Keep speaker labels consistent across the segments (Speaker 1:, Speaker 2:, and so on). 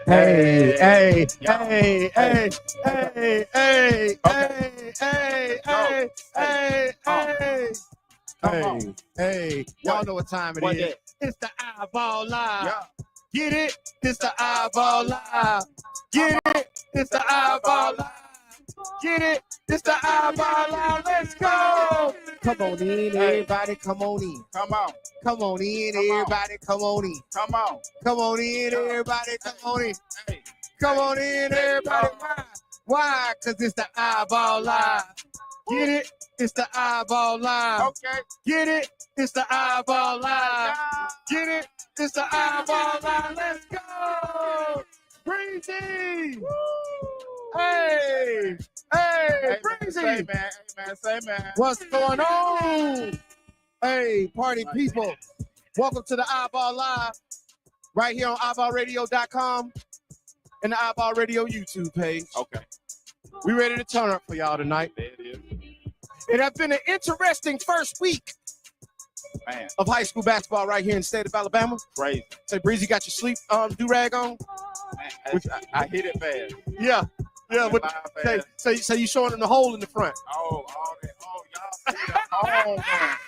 Speaker 1: Hey, hey, hey, hey, hey, hey, hey, hey, hey, hey. Hey, y'all know what time it is. It's the iBall Live. Get it? It's the iBall Live. Get it? It's the iBall Live. Get it? It's the iBall Live. Let's go. Come on in, everybody. Come on in.
Speaker 2: Come on.
Speaker 1: Come on in, everybody. Come on in.
Speaker 2: Come on.
Speaker 1: Come on in, everybody. Come on in.
Speaker 2: Hey.
Speaker 1: Come on in, everybody. Why? Because it's the iBall Live. Get it? It's the iBall Live.
Speaker 2: Okay.
Speaker 1: Get it? It's the iBall Live. Get it? It's the iBall Live. Let's go. Breezy. Woo. Hey. Hey, Breezy.
Speaker 2: Say, man. Say, man.
Speaker 1: What's going on? Hey, party people. Welcome to the iBall Live. Right here on iBallRadio.com and the iBall Radio YouTube page.
Speaker 2: Okay.
Speaker 1: We ready to turn up for y'all tonight.
Speaker 2: There it is.
Speaker 1: It has been an interesting first week of high school basketball right here in the state of Alabama.
Speaker 2: Crazy.
Speaker 1: Say, Breezy, got your sleep do-rag on?
Speaker 2: Man, I hit it fast.
Speaker 1: Yeah. Yeah. So you showing them the hole in the front.
Speaker 2: Oh, y'all see that?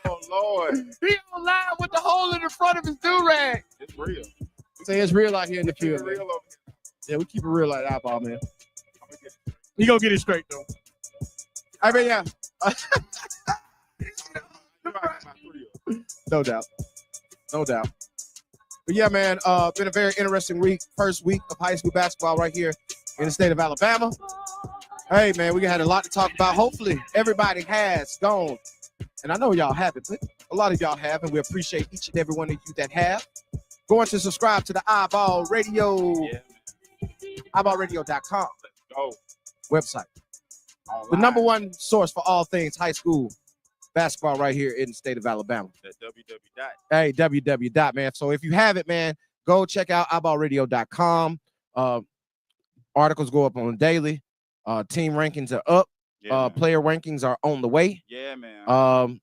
Speaker 2: Oh, Lord.
Speaker 1: He on live with the hole in the front of his do-rag.
Speaker 2: It's real.
Speaker 1: Say it's real out here in the field.
Speaker 2: Real over here.
Speaker 1: Yeah, we keep it real like iBall, man. He gonna get it straight, though. I mean, yeah. No doubt. No doubt. But yeah, man, been a very interesting week. First week of high school basketball right here in the state of Alabama. Hey, man, we had a lot to talk about. Hopefully, everybody has gone. And I know y'all haven't, but a lot of y'all have, and we appreciate each and every one of you that have. Going to subscribe to the iBall Radio, iBallRadio.com website. The number one source for all things high school basketball right here in the state of Alabama.
Speaker 2: That's www.
Speaker 1: Hey, www. Man. So if you have it, man, go check out iBallRadio.com. Articles go up on a daily. Team rankings are up.
Speaker 2: Yeah,
Speaker 1: player rankings are on the way.
Speaker 2: Yeah, man.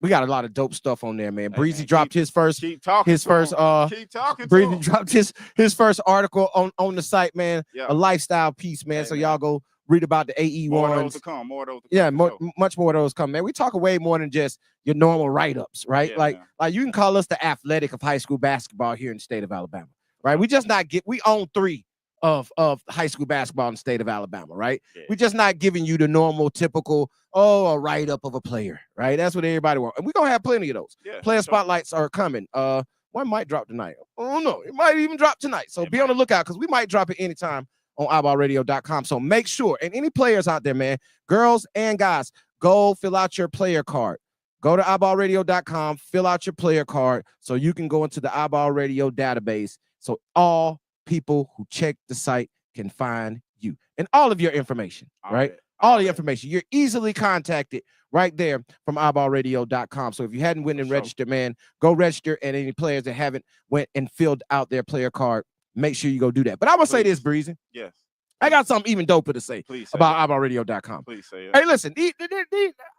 Speaker 1: We got a lot of dope stuff on there, man.
Speaker 2: Hey,
Speaker 1: Breezy
Speaker 2: man,
Speaker 1: dropped his first.
Speaker 2: Keep talking. Keep talking.
Speaker 1: Breezy dropped his first article on the site, man.
Speaker 2: Yeah.
Speaker 1: A lifestyle piece, man.
Speaker 2: Hey,
Speaker 1: so
Speaker 2: man.
Speaker 1: y'all go read about the AE
Speaker 2: More of
Speaker 1: ones.
Speaker 2: those to come.
Speaker 1: Yeah, much more of those come, man. We talk way more than just your normal write-ups, right?
Speaker 2: Yeah,
Speaker 1: like you can call us the athletic of high school basketball here in the state of Alabama, right? We just not we own 3 of high school basketball in the state of Alabama, right?
Speaker 2: Yeah.
Speaker 1: We're just not giving you the normal, typical, a write-up of a player, right? That's what everybody wants. And we're going to have plenty of those.
Speaker 2: Yeah,
Speaker 1: Player spotlights are coming. One might drop tonight. I don't know. It might even drop tonight. So be on the lookout because we might drop it anytime on iBallRadio.com. So make sure, and any players out there, man, girls and guys, go fill out your player card. Go to iBallRadio.com, fill out your player card so you can go into the iBall Radio database so all people who check the site can find you and all of your information, right? All the information. You're easily contacted right there from iBallRadio.com. So if you hadn't went and registered, man, go register. And any players that haven't went and filled out their player card, make sure you go do that. But I'm going to say this, Breezy.
Speaker 2: Yes.
Speaker 1: I got something even doper to say about iBallRadio.com.
Speaker 2: Please say it.
Speaker 1: Hey, listen,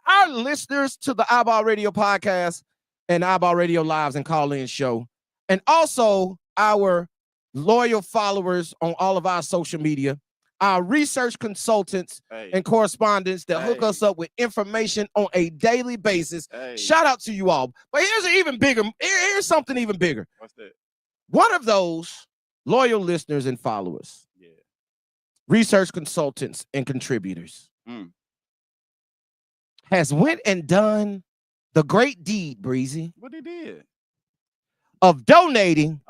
Speaker 1: our listeners to the iBall Radio podcast and iBall Radio Lives and call-in show, and also our loyal followers on all of our social media, our research consultants and correspondents that hook us up with information on a daily basis. Shout out to you all. But here's something even bigger.
Speaker 2: What's that?
Speaker 1: One of those loyal listeners and followers, research consultants and contributors, has went and done the great deed, Breezy.
Speaker 2: What he did?
Speaker 1: Of donating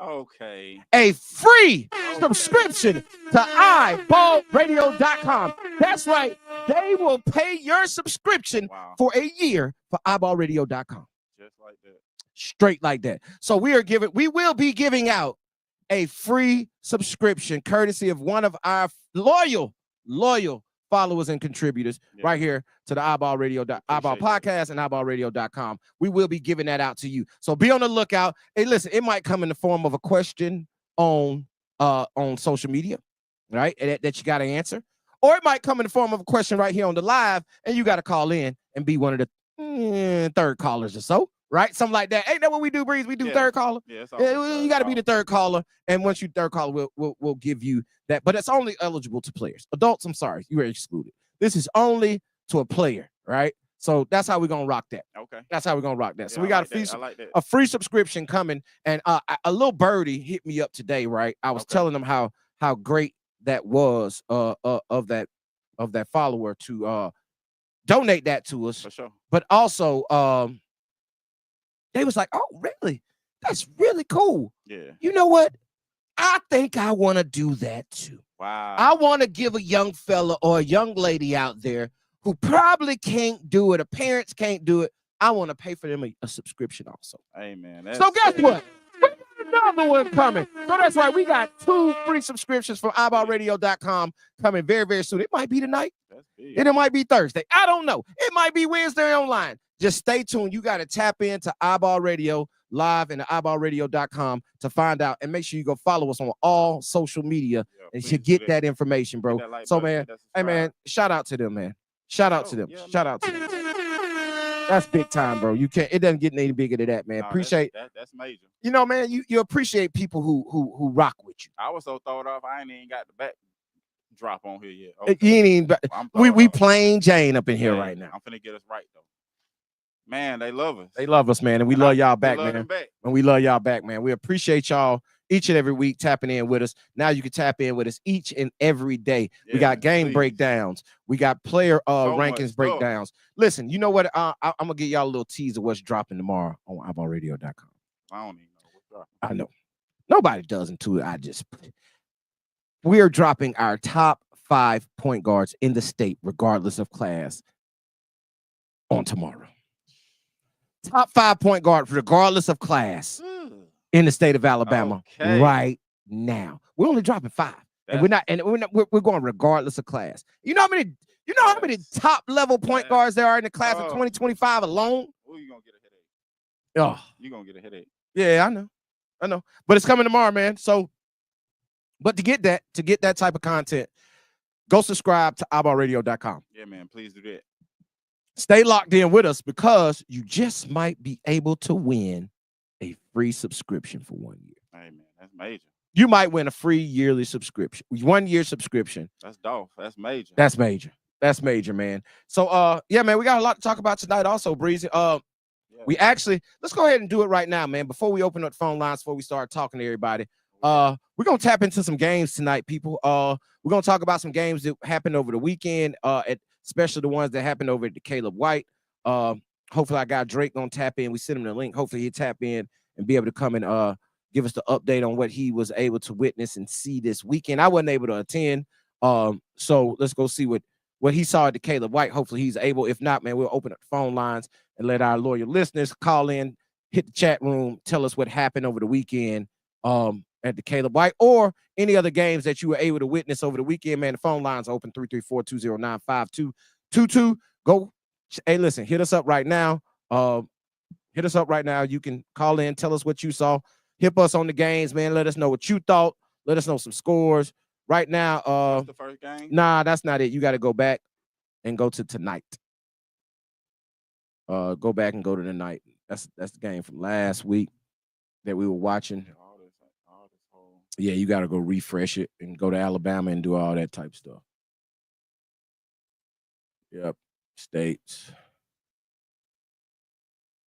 Speaker 1: a free subscription to iBallRadio.com. That's right. They will pay your subscription for a year for iBallRadio.com.
Speaker 2: Just like that.
Speaker 1: Straight like that. So we will be giving out a free subscription courtesy of one of our loyal followers and contributors right here to the iBall podcast and iBallRadio.com. We will be giving that out to you. So be on the lookout. Hey, listen, it might come in the form of a question on social media, right? That you got to answer. Or it might come in the form of a question right here on the live, and you got to call in and be one of the third callers or so, right? Something like that. Ain't that what we do, Breeze? We do third caller.
Speaker 2: Yeah,
Speaker 1: You got to be the third caller, and once you third caller, we'll give you that. But it's only eligible to players. Adults, I'm sorry, you are excluded. This is only to a player, right? So that's how we're gonna rock that.
Speaker 2: Okay.
Speaker 1: That's how we're gonna rock that.
Speaker 2: Yeah,
Speaker 1: So we got a free subscription coming, and a little birdie hit me up today, right? I was telling them how great that was of that follower to donate that to us.
Speaker 2: For sure.
Speaker 1: But also they was like, oh, really? That's really cool.
Speaker 2: Yeah.
Speaker 1: You know what? I think I want to do that too.
Speaker 2: Wow.
Speaker 1: I want to give a young fella or a young lady out there who probably can't do it, or parents can't do it. I want to pay for them a subscription also.
Speaker 2: Hey, man.
Speaker 1: So guess what? We got another one coming. So that's right. We got 2 free subscriptions from iBallRadio.com coming very, very soon. It might be tonight.
Speaker 2: That's big.
Speaker 1: And it might be Thursday. I don't know. It might be Wednesday online. Just stay tuned. You got to tap into iBall Radio Live and iBallRadio.com to find out, and make sure you go follow us on all social media and you get that information, bro. So, man, hey, man, shout out to them, man. Shout out to them. Shout out to them. That's big time, bro. You can't. It doesn't get any bigger than that, man. Appreciate
Speaker 2: that's major.
Speaker 1: You know, man. You appreciate people who rock with you.
Speaker 2: I was so thrown off. I ain't even got the back drop on here yet. Okay.
Speaker 1: You ain't even. We plain Jane up in here right now.
Speaker 2: I'm finna get us right though. Man, they love us.
Speaker 1: They love us, man, and we love y'all back, man.
Speaker 2: Back.
Speaker 1: And we love y'all back, man. We appreciate y'all each and every week tapping in with us. Now you can tap in with us each and every day. Yeah, we got game breakdowns. We got player rankings breakdowns. Listen, you know what? I'm gonna give y'all a little tease of what's dropping tomorrow on iBallRadio.com.
Speaker 2: I don't even know what's dropping.
Speaker 1: I know. Nobody does until we are dropping our top 5 point guards in the state, regardless of class, on tomorrow. Top 5 point guard, regardless of class, in the state of Alabama right now. We're only dropping 5, and we're going regardless of class. You know how many top level point guards there are in the class of 2025 alone?
Speaker 2: Oh, you gonna get a headache.
Speaker 1: Oh,
Speaker 2: you gonna get a headache.
Speaker 1: Yeah, I know, but it's coming tomorrow, man. So, but to get that type of content, go subscribe to iBallRadio.com.
Speaker 2: Yeah, man, please do that.
Speaker 1: Stay locked in with us, because you just might be able to win a free subscription for 1 year.
Speaker 2: Hey, man, that's major.
Speaker 1: You might win a free yearly subscription, 1 year subscription.
Speaker 2: That's dope. That's major.
Speaker 1: That's major. That's major, man. So, yeah, man, we got a lot to talk about tonight also, Breezy. We actually, let's go ahead and do it right now, man, before we open up the phone lines, before we start talking to everybody. We're going to tap into some games tonight, people. We're going to talk about some games that happened over the weekend, especially the ones that happened over at the Caleb White. Hopefully I got Drake gonna tap in. We sent him the link. Hopefully he'll tap in and be able to come and give us the update on what he was able to witness and see this weekend. I wasn't able to attend. So let's go see what he saw at the Caleb White. Hopefully he's able. If not, man, we'll open up the phone lines and let our loyal listeners call in, hit the chat room, tell us what happened over the weekend at the Caleb White, or any other games that you were able to witness over the weekend, man. The phone lines open 334-209-5222. Go. Hey, listen, hit us up right now. Hit us up right now. You can call in, tell us what you saw. Hit us on the games, man. Let us know what you thought. Let us know some scores. Right now,
Speaker 2: that's the first game?
Speaker 1: Nah, that's not it. You got to go back and go to tonight. Go back and go to tonight. That's the game from last week that we were watching. Yeah, you got to go refresh it and go to Alabama and do all that type stuff. Yep, states.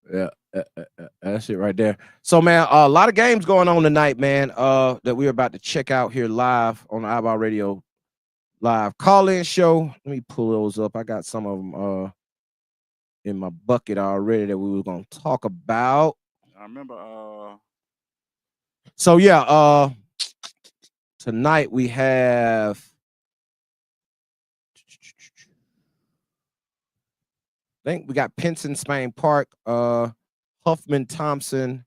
Speaker 1: Yeah, that's it right there. So, man, a lot of games going on tonight, man, that we're about to check out here live on the iBall Radio Live call-in show. Let me pull those up. I got some of them in my bucket already that we were going to talk about.
Speaker 2: I remember.
Speaker 1: So, yeah, tonight we have, I think we got Pinson Spain Park, Huffman Thompson.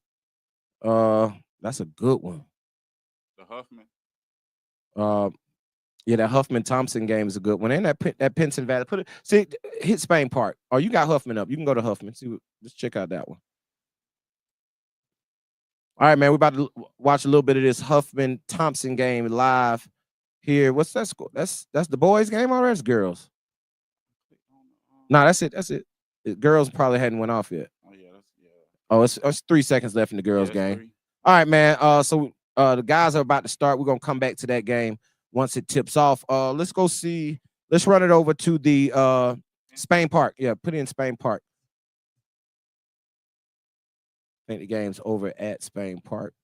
Speaker 1: That's a good one.
Speaker 2: The Huffman.
Speaker 1: Yeah, that Huffman Thompson game is a good one. And that Pinson Valley. Hit Spain Park. Oh, you got Huffman up. You can go to Huffman. Let's check out that one. All right, man. We're about to watch a little bit of this Huffman Thompson game live here. What's that score? That's the boys' game, or that's girls? No, that's it. The girls probably hadn't went off yet.
Speaker 2: Oh, yeah,
Speaker 1: Oh, it's 3 seconds left in the girls' game.
Speaker 2: 3.
Speaker 1: All right, man. So the guys are about to start. We're gonna come back to that game once it tips off. Let's go see. Let's run it over to the Spain Park. Yeah, put it in Spain Park. I think the game's over at Spain Park.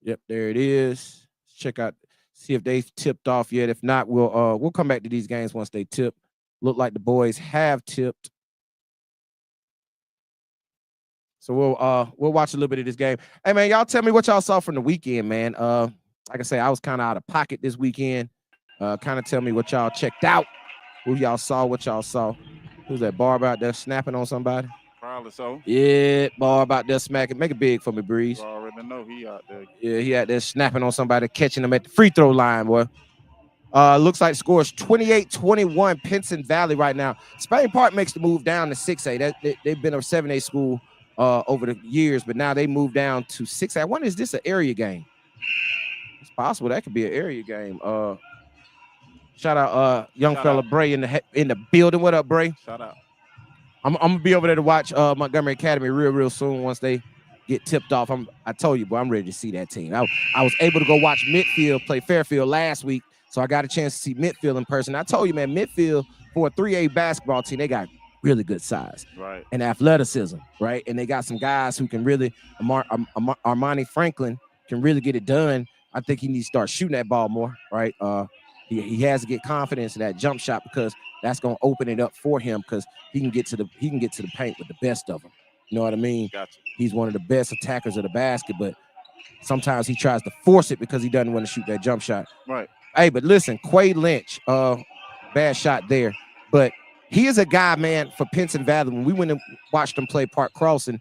Speaker 1: Yep, there it is. Check out, see if they've tipped off yet. If not, we'll come back to these games once they tip. Look like the boys have tipped. So we'll watch a little bit of this game. Hey man, y'all tell me what y'all saw from the weekend, man. Like I say, I was kind of out of pocket this weekend. Kind of tell me what y'all checked out. Who y'all saw, what y'all saw. Who's that Barb out there snapping on somebody?
Speaker 2: Probably so.
Speaker 1: Yeah, Barb out there smacking. Make it big for me, Breeze.
Speaker 2: You already know he out there.
Speaker 1: Yeah, he out there snapping on somebody, catching them at the free throw line, boy. Looks like the score is 28-21 Pinson Valley right now. Spain Park makes the move down to 6A. They've been a 7A school over the years, but now they moved down to 6A. I wonder, is this an area game? It's possible that could be an area game. Shout out young fella Bray in the building. What up, Bray?
Speaker 2: Shout out.
Speaker 1: I'm gonna be over there to watch Montgomery Academy real soon once they get tipped off. I told you, boy, I'm ready to see that team. I was able to go watch Midfield play Fairfield last week, so I got a chance to see Midfield in person. I told you, man, Midfield for a 3A basketball team, they got really good size,
Speaker 2: right, and
Speaker 1: athleticism, right, and they got some guys who can really. Armani Franklin can really get it done. I think he needs to start shooting that ball more, right? He has to get confidence in that jump shot because that's gonna open it up for him because he can get to the paint with the best of them. You know what I mean?
Speaker 2: Gotcha.
Speaker 1: He's one of the best attackers of the basket, but sometimes he tries to force it because he doesn't want to shoot that jump shot.
Speaker 2: Right.
Speaker 1: Hey, but listen, Quay Lynch, bad shot there, but he is a guy, man, for Pinson Valley. When we went and watched him play Park Crossing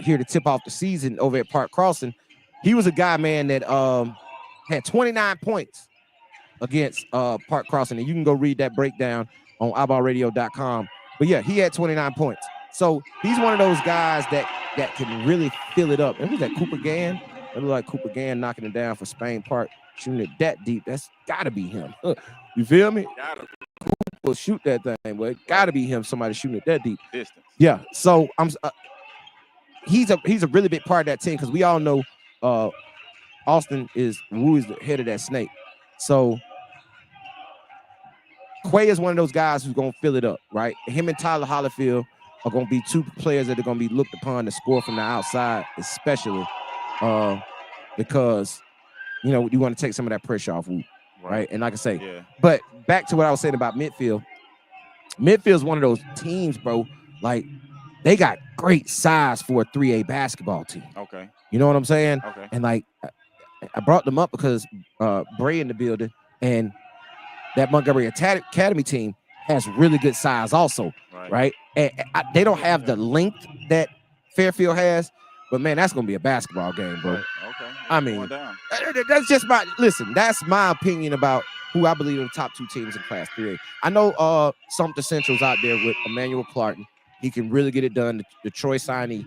Speaker 1: here to tip off the season over at Park Crossing, he was a guy, man, that had 29 points against Park Crossing, and you can go read that breakdown on iBallRadio.com. But yeah, he had 29 points. So he's one of those guys that can really fill it up. And who's that, Cooper Gann? It looked like Cooper Gann knocking it down for Spain Park, shooting it that deep. That's got to be him. You feel me? Cooper shoot that thing, but it got to be him. Somebody shooting it that deep.
Speaker 2: Distance.
Speaker 1: Yeah. So he's a really big part of that team because we all know Austin is the head of that snake. So Quay is one of those guys who's going to fill it up, right? Him and Tyler Hollifield are going to be two players that are going to be looked upon to score from the outside, especially because, you know, you want to take some of that pressure off Woot, right? And like I say,
Speaker 2: yeah.
Speaker 1: But back to what I was saying about Midfield. Midfield's one of those teams, bro, like they got great size for a 3A basketball team.
Speaker 2: Okay.
Speaker 1: You know what I'm saying?
Speaker 2: Okay.
Speaker 1: And like I brought them up because Bray in the building and that Montgomery Academy team has really good size also, right? And they don't have the length that Fairfield has, but man, that's gonna be a basketball game, bro.
Speaker 2: Right. Okay.
Speaker 1: I mean, that's just that's my opinion about who I believe are the top two teams in Class 3A. I know Sumter Central's out there with Emmanuel Clarkton. He can really get it done. The Troy signee,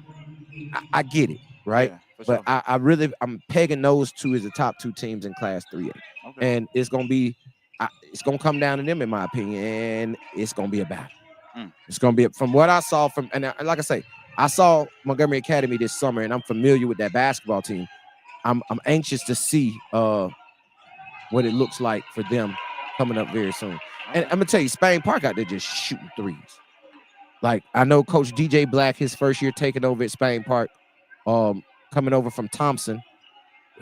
Speaker 1: I get it, right? Yeah, but sure. I'm pegging those two as the top two teams in Class 3A, and it's gonna come down to them, in my opinion, and it's gonna be a battle. It's gonna be from what I saw and like I say, I saw Montgomery Academy this summer, and I'm familiar with that basketball team. I'm anxious to see what it looks like for them coming up very soon. And I'm gonna tell you, Spain Park out there just shooting threes. Like I know Coach DJ Black, his first year taking over at Spain Park, coming over from Thompson,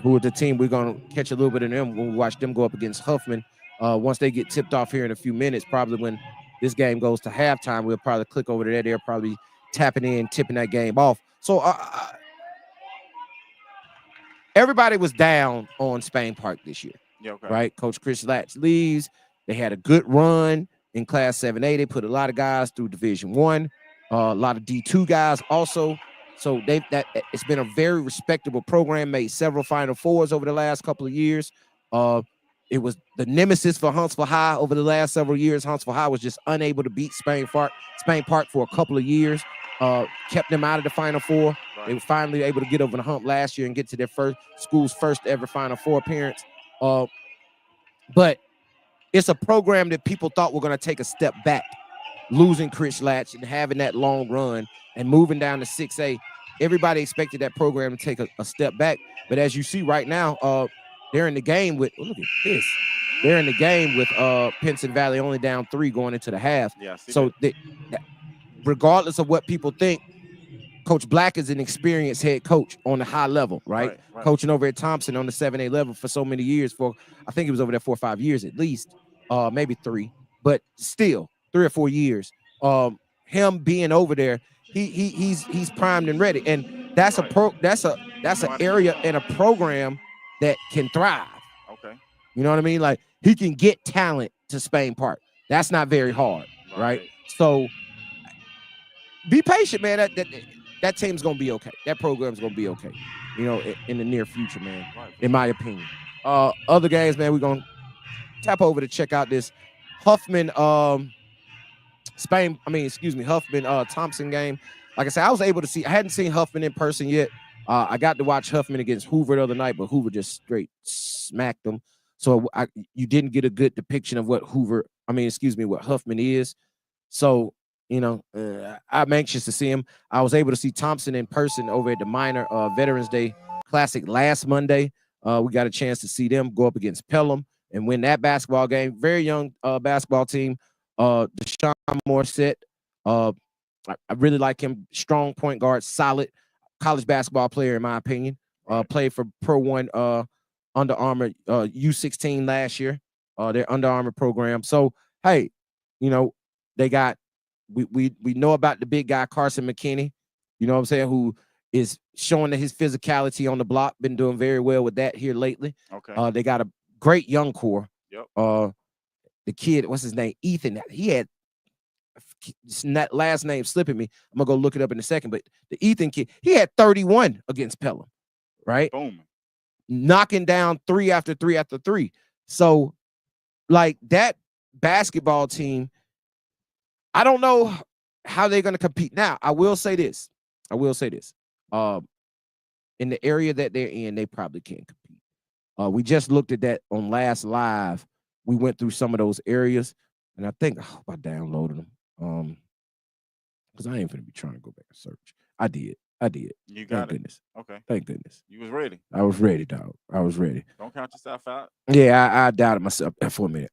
Speaker 1: who are the team we're gonna catch a little bit of them when we watch them go up against Huffman. Once they get tipped off here in a few minutes, probably when this game goes to halftime, we'll probably click over there. They're probably tapping in, tipping that game off. So everybody was down on Spain Park this year, right? Coach Chris Latch leaves. They had a good run in Class 7A. They put a lot of guys through Division I, a lot of D2 guys also. So it's been a very respectable program, made several Final Fours over the last couple of years. It was the nemesis for Huntsville High over the last several years. Huntsville High was just unable to beat Spain Park for a couple of years, kept them out of the Final Four. Right. They were finally able to get over the hump last year and get to their school's first ever Final Four appearance. But it's a program that people thought were going to take a step back, losing Chris Latch and having that long run and moving down to 6A. everybody expected that program to take a step back. But as you see right now, they're in the game with, look at this. They're in the game with Pinson Valley only down 3 going into the half.
Speaker 2: Yeah,
Speaker 1: so regardless of what people think, Coach Black is an experienced head coach on a high level, right? Coaching over at Thompson on the 7A level for so many years. I think he was over there 4 or 5 years at least, maybe 3, but still 3 or 4 years. Him being over there, he's primed and ready, and that's an area and a program that can thrive.
Speaker 2: Okay.
Speaker 1: You know what I mean? Like, he can get talent to Spain Park. That's not very hard, right? So be patient, man. That team's gonna be okay. That program's gonna be okay. You know, in the near future, man. In my opinion. Other games, man, we're gonna tap over to check out this Huffman Huffman Thompson game. Like I said, I was able to see. I hadn't seen Huffman in person yet. I got to watch Huffman against Hoover the other night, but Hoover just straight smacked them. So you didn't get a good depiction of what what Huffman is. So, you know, I'm anxious to see him. I was able to see Thompson in person over at the Minor Veterans Day Classic last Monday. We got a chance to see them go up against Pelham and win that basketball game. Very young basketball team. Deshaun Morissette, I really like him. Strong point guard, solid college basketball player, in my opinion. Played for Pro 1 Under Armour U16 last year, their Under Armour program. So, hey, you know, they got, we know about the big guy, Carson McKinney, you know what I'm saying, who is showing that his physicality on the block, been doing very well with that here lately.
Speaker 2: Okay.
Speaker 1: They got a great young core.
Speaker 2: Yep.
Speaker 1: The kid, what's his name? Ethan. He had that last name slipping me. I'm gonna go look it up in a second. But the Ethan kid, he had 31 against Pelham, right?
Speaker 2: Boom.
Speaker 1: Knocking down 3 after 3 after 3. So, like, that basketball team, I don't know how they're gonna compete. Now, I will say this. In the area that they're in, they probably can't compete. We just looked at that on last live. We went through some of those areas, and I think I downloaded them. Because I ain't gonna be trying to go back and search. I did.
Speaker 2: You got
Speaker 1: Thank goodness.
Speaker 2: Okay.
Speaker 1: Thank goodness.
Speaker 2: You was ready.
Speaker 1: I was ready, dog. I was ready.
Speaker 2: Don't count yourself out.
Speaker 1: Yeah, I doubted myself for a minute.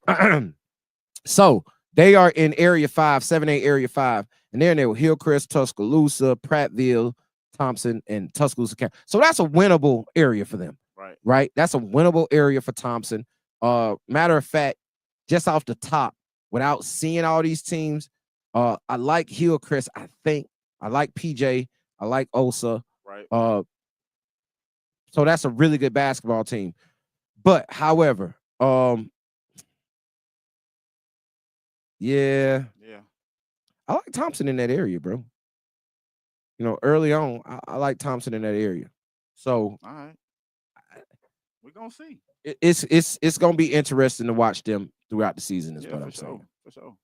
Speaker 1: So they are in Area 5, 7A Area 5, and they're in there with Hillcrest, Tuscaloosa, Prattville, Thompson, and Tuscaloosa County. So that's a winnable area for them. Right? That's a winnable area for Thompson. Matter of fact, just off the top, without seeing all these teams, I like Hillcrest. I think I like PJ. I like Osa.
Speaker 2: Right.
Speaker 1: So that's a really good basketball team. But however, yeah, I like Thompson in that area, bro. You know, early on, I like Thompson in that area. So,
Speaker 2: all right, we're gonna see.
Speaker 1: It's gonna be interesting to watch them throughout the season. Is what I'm saying.
Speaker 2: For sure.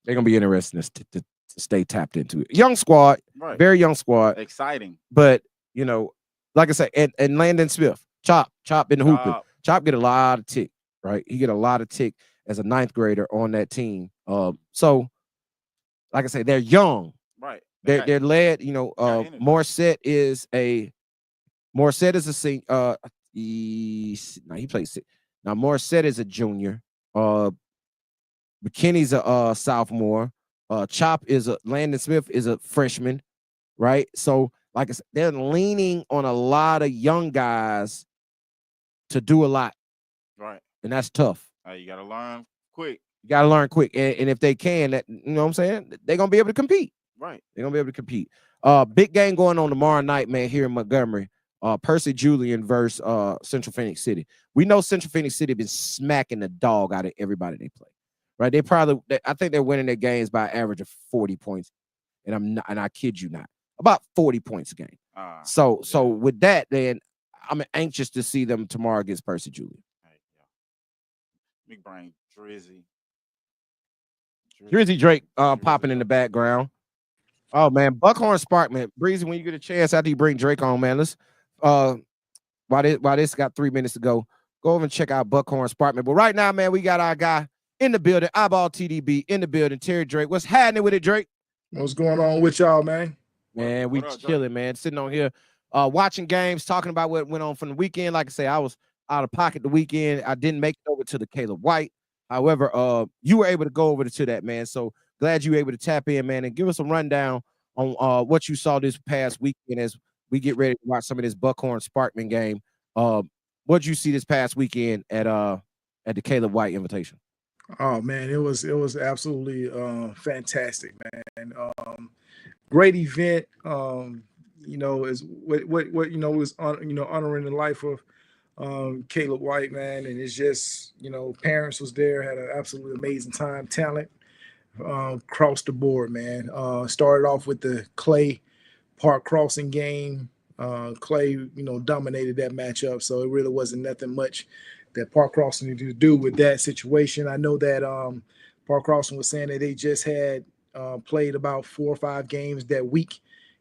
Speaker 1: They're gonna be interesting to stay tapped into it. Young squad, very young squad,
Speaker 2: exciting.
Speaker 1: But you know, like I said, and Landon Smith, Chop in the hooping. Chop get a lot of tick, right? He get a lot of tick as a 9th grader on that team. So, like I said, they're young,
Speaker 2: right?
Speaker 1: They're led. You know, Morissette is a senior. He plays. Now Morissette is a junior. McKinney's a sophomore. Chop is Landon Smith is a freshman, right? So, like I said, they're leaning on a lot of young guys to do a lot,
Speaker 2: right? And
Speaker 1: that's tough.
Speaker 2: You gotta learn quick.
Speaker 1: And if they can, that, you know what I'm saying, they're gonna be able to compete.
Speaker 2: Right.
Speaker 1: They're gonna be able to compete. Big game going on tomorrow night, man, here in Montgomery. Percy Julian versus Central Phoenix City. We know Central Phoenix City been smacking the dog out of everybody they play. Right? I think they're winning their games by an average of 40 points. And I kid you not. About 40 points a game. So with that, then I'm anxious to see them tomorrow against Percy Julian.
Speaker 2: Big brain,
Speaker 1: Drizzy Drake popping in the background. Oh man, Buckhorn Spark, man. Breezy, when you get a chance after you bring Drake on, man, let's while this got 3 minutes to go over and check out Buckhorn Spark, man. But right now, man, we got our guy in the building, iBall TDB in the building, Terry Drake. What's happening with it, Drake?
Speaker 3: What's going on with y'all, man?
Speaker 1: Man, we
Speaker 2: What up,
Speaker 1: chilling, man. Sitting on here, watching games, talking about what went on from the weekend. Like I say, I was out of pocket the weekend. I didn't make it over to the Caleb White. However, you were able to go over to that, man. So glad you were able to tap in, man, and give us a rundown on what you saw this past weekend as we get ready to watch some of this Buckhorn Sparkman game. What did you see this past weekend at the Caleb White invitation?
Speaker 3: Oh man, it was absolutely fantastic, man. Great event. Is what was honoring the life of Caleb White, man, and it's just parents was there, had an absolutely amazing time, talent across the board, man. Started off with the Clay Park Crossing game. Clay, dominated that matchup, so it really wasn't nothing much that Park Crossing needed to do with that situation. I know that Park Crossing was saying that they just had played about 4 or 5 games that week,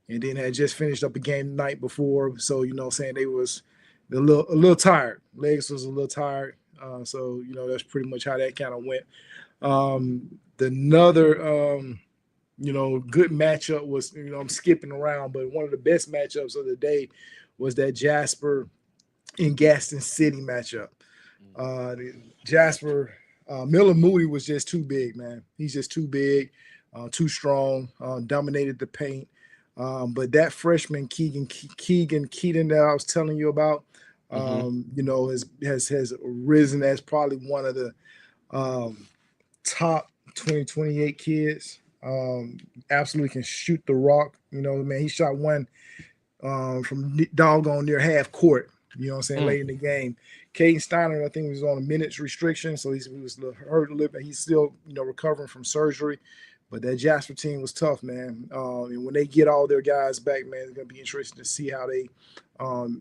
Speaker 3: and then had just finished up a game the night before. So saying they was a little tired. Legs was a little tired. So that's pretty much how that kind of went. Another good matchup was, I'm skipping around, but one of the best matchups of the day was that Jasper and Gaston City matchup. Jasper, Miller Moody was just too big, man. He's just too big, too strong, dominated the paint. But that freshman Keegan Keaton that I was telling you about, has risen as probably one of the top 28 kids. Absolutely can shoot the rock. Man, he shot one from doggone near half court. Late in the game. Caden Steiner, I think, was on a minutes restriction, so he was hurt a little bit. He's still, recovering from surgery. But that Jasper team was tough, man. And when they get all their guys back, man, it's going to be interesting to see how they, kind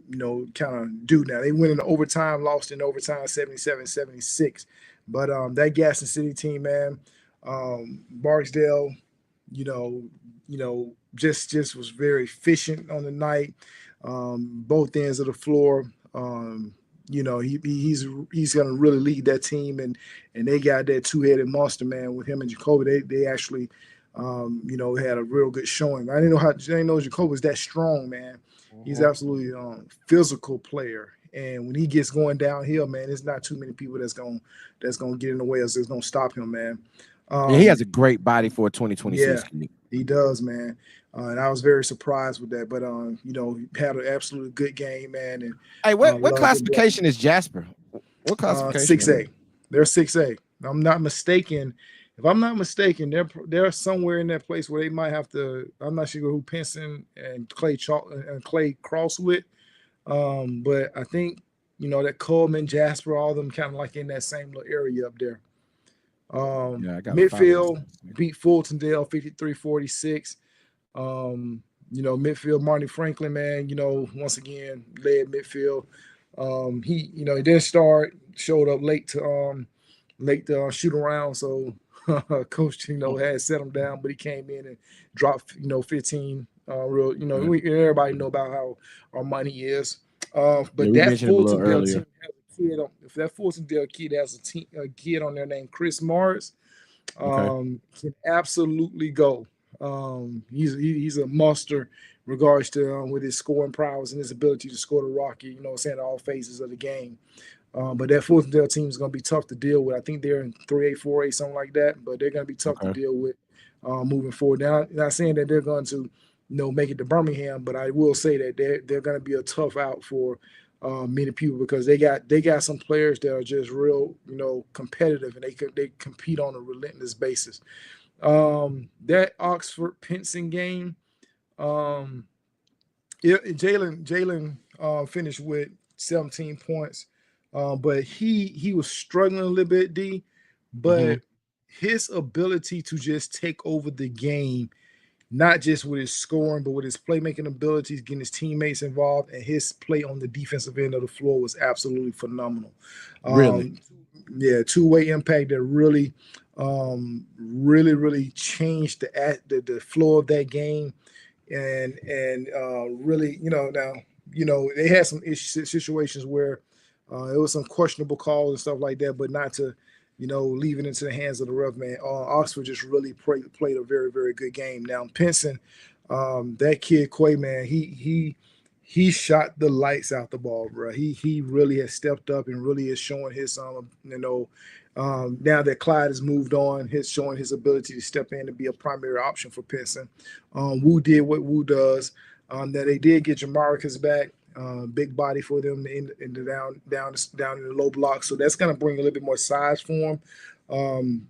Speaker 3: of do now. They went in overtime, lost in overtime 77-76. But that Gaston City team, man, Barksdale, just was very efficient on the night. Both ends of the floor. He's going to really lead that team, and they got that two-headed monster, man, with him and Jacoby. They actually, had a real good showing. I didn't know Jacoby was that strong, man. He's absolutely physical player, and when he gets going downhill, man, there's not too many people that's gonna get in the way, or that's gonna stop him, man.
Speaker 1: He has a great body for a 2026.
Speaker 3: Yeah, he does, man. And I was very surprised with that. But had an absolutely good game, man. And
Speaker 1: hey, what classification is Jasper? What classification?
Speaker 3: 6A. They're 6A. I'm not mistaken. If I'm not mistaken, they're somewhere in that place where they might have to. I'm not sure who Pinson and Clay cross with. But I think that Coleman, Jasper, all of them kind of like in that same little area up there. Midfield beat Fultondale 53-46. Midfield, Marty Franklin, man, once again led midfield. He didn't start, showed up late to shoot around, so coach had set him down, but he came in and dropped 15 everybody know about how our money is. But that Fultondale team has a kid if that Fultondale kid has a kid on there named Chris Morris, can absolutely go. He's a monster in regards to with his scoring prowess and his ability to score the rocket, all phases of the game. But that Fultondale team is going to be tough to deal with. I think they're in 3A, 4A, something like that, but they're going to be tough to deal with moving forward. Now, not saying that they're going to, make it to Birmingham, but I will say that they're going to be a tough out for many people because they got some players that are just real, competitive, and they compete on a relentless basis. That Oxford Pinson game, Jalen finished with 17 points, but he was struggling a little bit, D. But his ability to just take over the game, not just with his scoring, but with his playmaking abilities, getting his teammates involved, and his play on the defensive end of the floor was absolutely phenomenal.
Speaker 1: Really?
Speaker 3: Yeah, two-way impact that really really changed the flow of that game, and really, now, they had some situations where it was some questionable calls and stuff like that, but not to, leave it into the hands of the ref, man. Oxford just really played a very, very good game. Now, Pinson, That kid Quay, man, he shot the lights out the ball, bro. He really has stepped up and really is showing his now that Clyde has moved on, he's showing his ability to step in and be a primary option for Pinson. Wu did what Wu does. That they did get Jamarcus back, big body for them in the down in the low block, so that's gonna bring a little bit more size for him.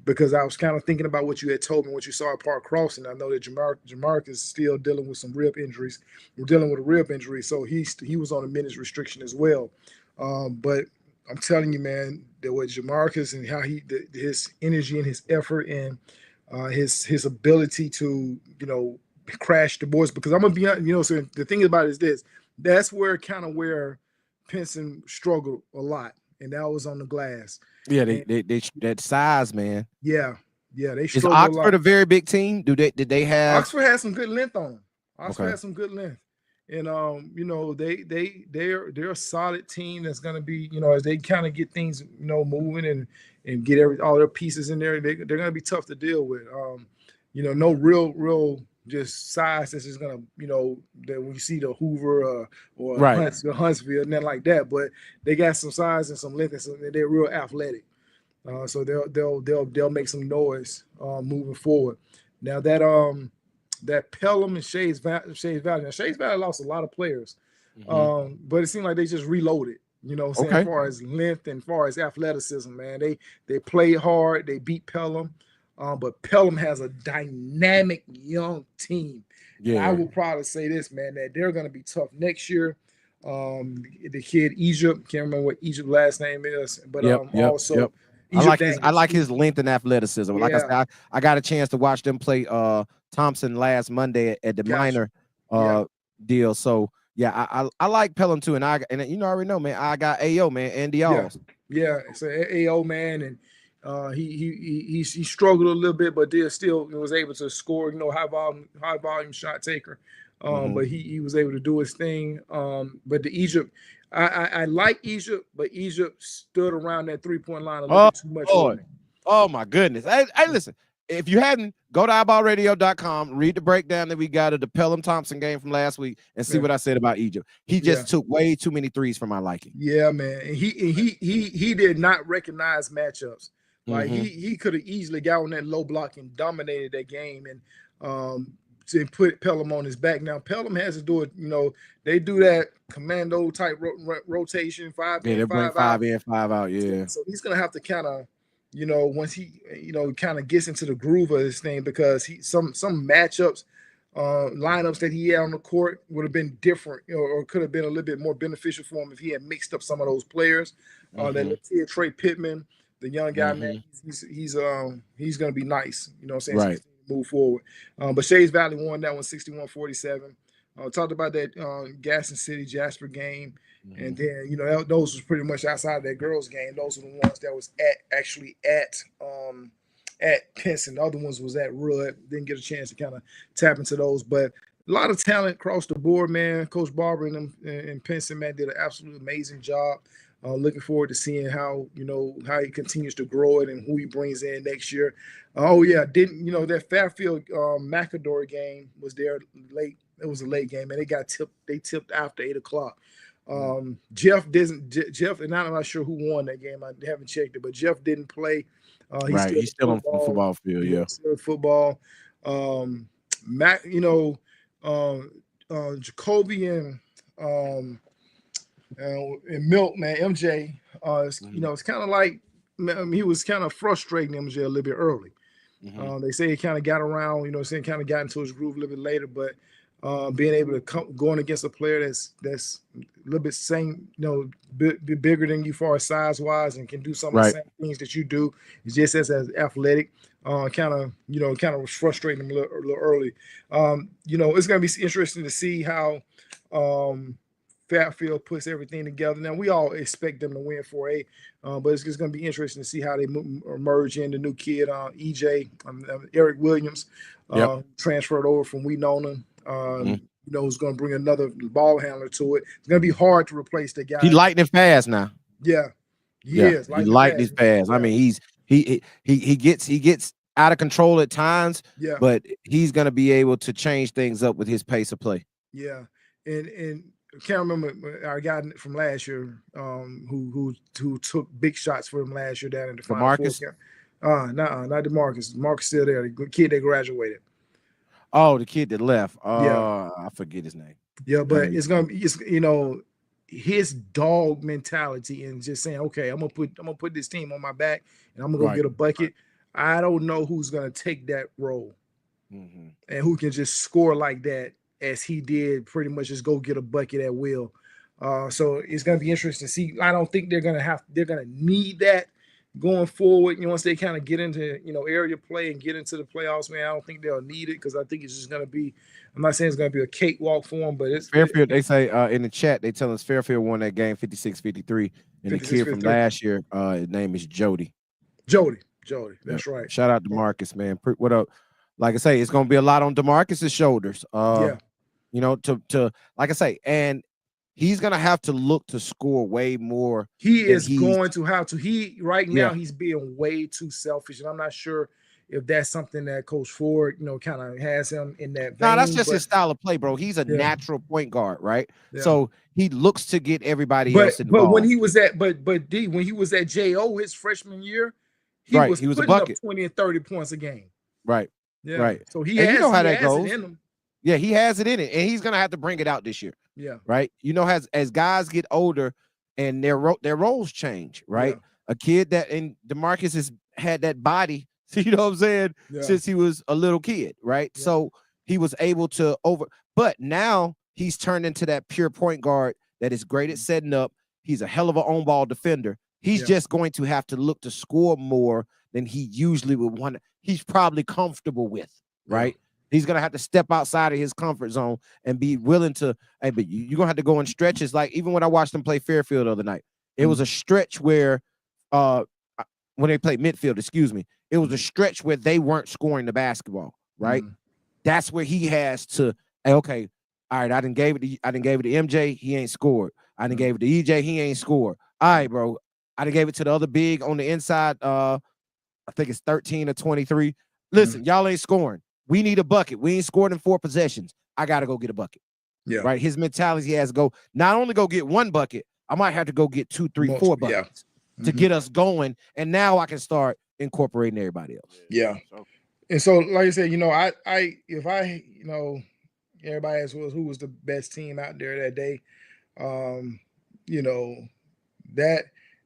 Speaker 3: Because I was kind of thinking about what you had told me, what you saw at Park Crossing. I know that Jamarcus is still dealing with some rib injuries. We're dealing with a rib injury, so he was on a minutes restriction as well. But I'm telling you, man, that with Jamarcus and how his energy and his effort and his ability to crash the boards. Because I'm gonna be honest, so the thing about it is this: that's where Pinson struggled a lot, and that was on the glass.
Speaker 1: Yeah, they that size, man.
Speaker 3: Yeah, they
Speaker 1: Is
Speaker 3: struggled
Speaker 1: Oxford
Speaker 3: a
Speaker 1: a very big team? Did they have?
Speaker 3: Oxford has some good length on them.
Speaker 1: Okay.
Speaker 3: Has some good length, and they're a solid team that's going to be, as they kind of get things moving and get all their pieces in there, they're going to be tough to deal with. No real just size that's just gonna, that when you see the Hoover or
Speaker 1: Right.
Speaker 3: Huntsville, nothing like that. But they got some size and some length, and they're real athletic. So they'll make some noise moving forward. Now that Pelham and Shades Valley. Now Shades Valley lost a lot of players, but it seemed like they just reloaded.
Speaker 1: Okay.
Speaker 3: As far as length and far as athleticism, man, they played hard. They beat Pelham. But Pelham has a dynamic young team.
Speaker 1: Yeah,
Speaker 3: I will probably say this, man, that they're going to be tough next year. The kid Egypt, can't remember what Egypt's last name is, but also
Speaker 1: I like his length and athleticism.
Speaker 3: Yeah.
Speaker 1: Like I said, I got a chance to watch them play Thompson last Monday at the minor deal. So yeah, I like Pelham too, and I already know, man. I got AO, man, Andy Alls.
Speaker 3: Yeah, it's a AO, man, and he struggled a little bit, but still was able to score. High volume shot taker. But he was able to do his thing. But the Egypt, I like Egypt, but Egypt stood around that 3-point line a little bit too much.
Speaker 1: Lord. Oh my goodness! Hey, listen. If you hadn't, go to iBallRadio.com, read the breakdown that we got of the Pelham Thompson game from last week, and see what I said about Egypt. He just took way too many threes for my liking.
Speaker 3: Yeah, man. And he did not recognize matchups. Like he could have easily got on that low block and dominated that game and to put Pelham on his back. Now Pelham has to do it. They do that commando type rotation, 5 in, 5
Speaker 1: in, 5 out. Yeah.
Speaker 3: So he's gonna have to kind of, once he, kind of gets into the groove of this thing, because some matchups, lineups that he had on the court would have been different, or could have been a little bit more beneficial for him if he had mixed up some of those players. That kid Trey Pittman, the young guy, man, he's gonna be nice. What I'm saying?
Speaker 1: Right.
Speaker 3: So move forward. But Shades Valley won that one 61-47. Talked about that Gaston City Jasper game. And then, those was pretty much outside of that girls game. Those were the ones that was at Pinson. The other ones was at Rudd. Didn't get a chance to kind of tap into those. But a lot of talent across the board, man. Coach Barber and Pinson, man, did an absolutely amazing job. Looking forward to seeing how he continues to grow it and who he brings in next year. That Fairfield McAdory game was there late. It was a late game, and they tipped after 8:00. Jeff, and I'm not sure who won that game. I haven't checked it, but Jeff didn't play. He's still on the football field. Yeah, still football. Jacoby and Milk, man, MJ. It's kind of like he was kind of frustrating MJ a little bit early. They say he kind of got around, kind of got into his groove a little bit later, but being able to going against a player that's a little bit same, bigger than you far as size wise and can do some of the same things that you do, is just as athletic. Kind of was frustrating him a little early. It's gonna be interesting to see how Fairfield puts everything together. Now we all expect them to win 4A, but it's just going to be interesting to see how they merge in the new kid, EJ, Eric Williams, transferred over from Winona. Who's going to bring another ball handler to it. It's going to be hard to replace the guy.
Speaker 1: He's lightning fast now.
Speaker 3: Yeah, he is.
Speaker 1: He lightning fast.
Speaker 3: Yeah.
Speaker 1: I mean, he gets out of control at times.
Speaker 3: Yeah.
Speaker 1: But he's gonna be able to change things up with his pace of play.
Speaker 3: Yeah. And I can't remember our guy from last year, who took big shots for him last year down in the Final Four. Not DeMarcus. Marcus still there. The kid that graduated.
Speaker 1: Oh, the kid that left.
Speaker 3: Yeah.
Speaker 1: I forget his name.
Speaker 3: Yeah, but it's his dog mentality and just saying, okay, I'm gonna put this team on my back and I'm gonna go get a bucket. I don't know who's gonna take that role and who can just score like that as he did, pretty much just go get a bucket at will. So it's gonna be interesting to see. I don't think they're gonna need that going forward. Once they kind of get into area play and get into the playoffs, man, I don't think they'll need it because I think it's just gonna be. I'm not saying it's gonna be a cakewalk for them, but it's
Speaker 1: Fairfield. They say in the chat they tell us Fairfield won that game 56-53, and the kid from last year, his name is Jody.
Speaker 3: Jody, that's right.
Speaker 1: Shout out to Marcus, man. What up? Like I say, it's gonna be a lot on DeMarcus's shoulders. To like I say, and he's gonna have to look to score way more.
Speaker 3: He is going to have to. Now he's being way too selfish, and I'm not sure if that's something that Coach Ford, kind of has him in that vein.
Speaker 1: No, that's just his style of play, bro. He's a natural point guard, right? Yeah. So he looks to get everybody else involved.
Speaker 3: But when he was at when he was at JO his freshman year, he was putting
Speaker 1: a bucket.
Speaker 3: Up 20 and 30 points a game.
Speaker 1: Right.
Speaker 3: Yeah.
Speaker 1: Right.
Speaker 3: So he has
Speaker 1: how that goes.
Speaker 3: It in him.
Speaker 1: Yeah, he has it in it, and he's gonna have to bring it out this year.
Speaker 3: Yeah.
Speaker 1: Right. As guys get older and their roles change, right? Yeah. A kid that in DeMarcus has had that body, you know what I'm saying, since he was a little kid, right? Yeah. So he was able to but now he's turned into that pure point guard that is great at setting up. He's a hell of an on-ball defender. He's just going to have to look to score more than he usually would want. He's probably comfortable with, right? Yeah. He's going to have to step outside of his comfort zone and be willing to, but you're going to have to go in stretches. Like even when I watched them play Fairfield the other night, it was a stretch where when they played midfield, it was a stretch where they weren't scoring the basketball, right? That's where he has to, okay, all right, I done gave it to MJ, he ain't scored. I done gave it to EJ, he ain't scored. All right, bro. I done gave it to the other big on the inside. I think it's 13 or 23. Listen, y'all ain't scoring. We need a bucket. We ain't scored in 4 possessions. I got to go get a bucket. Yeah. Right. His mentality has to go, not only go get 1 bucket, I might have to go get 2, 3, 4 buckets to get us going. And now I can start incorporating everybody else.
Speaker 3: Yeah. And so, like I said, if everybody asked who was the best team out there that day,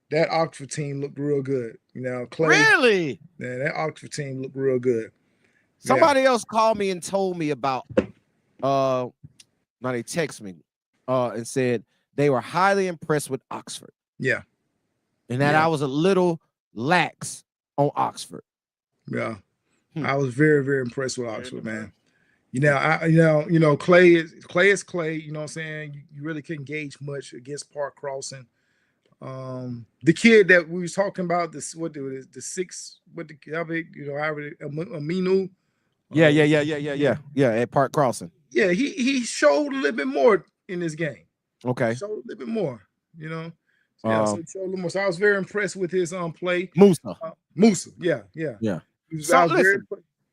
Speaker 3: that Oxford team looked real good. Clay. Really? Yeah, that Oxford team looked real good.
Speaker 1: Somebody else called me and told me about now they text me and said they were highly impressed with Oxford.
Speaker 3: Yeah.
Speaker 1: And that I was a little lax on Oxford.
Speaker 3: Yeah. I was very, very impressed with Oxford, man. Clay is Clay, you know what I'm saying? You really couldn't gauge much against Park Crossing. The kid that we was talking about, Aminu.
Speaker 1: Yeah, at Park Crossing.
Speaker 3: Yeah, he showed a little bit more in this game.
Speaker 1: Okay.
Speaker 3: Showed a little bit more, so he showed a little more. So I was very impressed with his play.
Speaker 1: Musa.
Speaker 3: Yeah.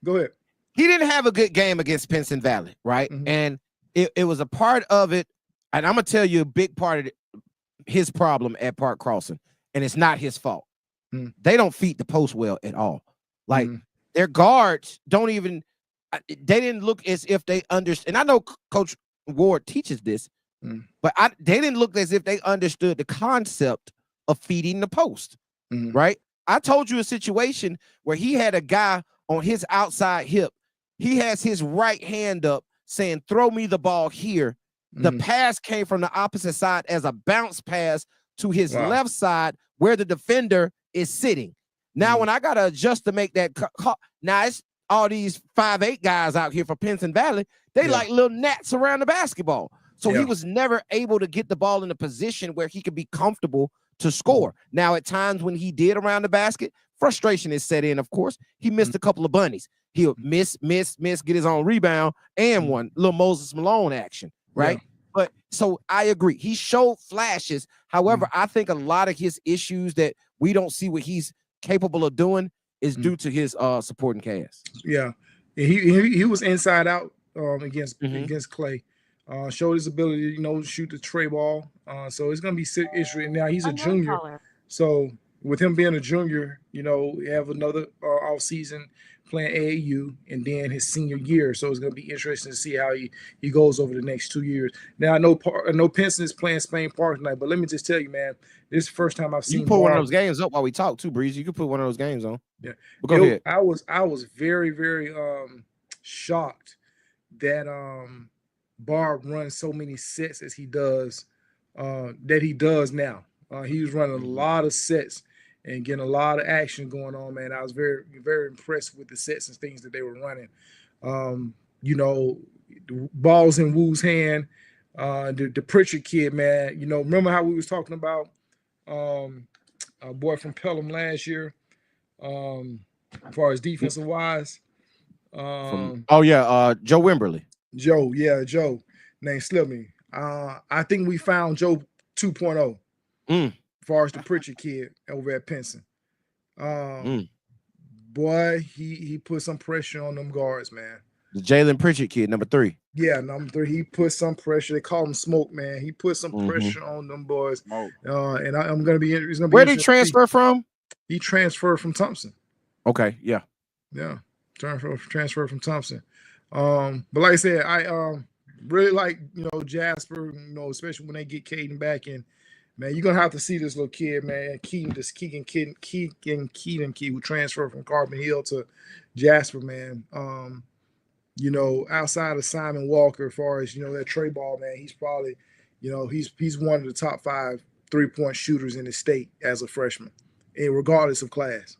Speaker 3: Go ahead.
Speaker 1: He didn't have a good game against Pinson Valley, right? Mm-hmm. And it was a part of it, and I'm gonna tell you a big part of his problem at Park Crossing, and it's not his fault. Mm. They don't feed the post well at all. Like their guards don't even. They didn't look as if they understand. And I know Coach Ward teaches this, but they didn't look as if they understood the concept of feeding the post, right? I told you a situation where he had a guy on his outside hip. He has his right hand up saying, throw me the ball here. The pass came from the opposite side as a bounce pass to his left side where the defender is sitting. Now, when I got to adjust to make that call, now it's all these 5'8" guys out here for Pinson Valley. They like little gnats around the basketball. So he was never able to get the ball in a position where he could be comfortable to score. Now, at times when he did around the basket, frustration is set in, of course. He missed a couple of bunnies. He'll miss, get his own rebound, and one little Moses Malone action, right? But so I agree. He showed flashes. However, I think a lot of his issues that we don't see what he's capable of doing is due to his supporting cast.
Speaker 3: Yeah, and he was inside out against
Speaker 1: Mhm.
Speaker 3: Clay. Showed his ability, to shoot the tray ball. So it's gonna be interesting. Now he's a junior, so with him being a junior, we have another off season playing AAU, and then his senior year. So it's gonna be interesting to see how he goes over the next 2 years. Now I know Pinson is playing Spain Park tonight, but let me just tell you, man, this is the first time I've seen.
Speaker 1: You can put one of those games up while we talk too, Breeze. You can put one of those games on.
Speaker 3: Yeah,
Speaker 1: but go ahead.
Speaker 3: I was very, very shocked that Barb runs so many sets as he does now. He was running a lot of sets and getting a lot of action going on, man. I was very, very impressed with the sets and things that they were running. The balls in Wu's hand. The Pritchard kid, man. Remember how we was talking about a boy from Pelham last year, as far as defensive wise.
Speaker 1: Joe Wimberly.
Speaker 3: Joe. Name slipped me. I think we found Joe 2.0 as far as the Pritchard kid over at Pinson. Boy, he put some pressure on them guards, man.
Speaker 1: The Jalen Pritchard kid, number 3.
Speaker 3: Yeah, number 3. He put some pressure. They call him Smoke, man. He put some pressure on them boys. And I'm gonna be. It's gonna be.
Speaker 1: Where did he transfer from?
Speaker 3: He transferred from Thompson.
Speaker 1: Okay, yeah.
Speaker 3: Transfer from Thompson. But like I said, I really like Jasper. Especially when they get Caden back in. Man, you're gonna have to see this little kid, man. Keegan who transferred from Carbon Hill to Jasper, man. Outside of Simon Walker, as far as that tray ball, man, he's probably, he's one of the top 5 3-point shooters in the state as a freshman, and regardless of class.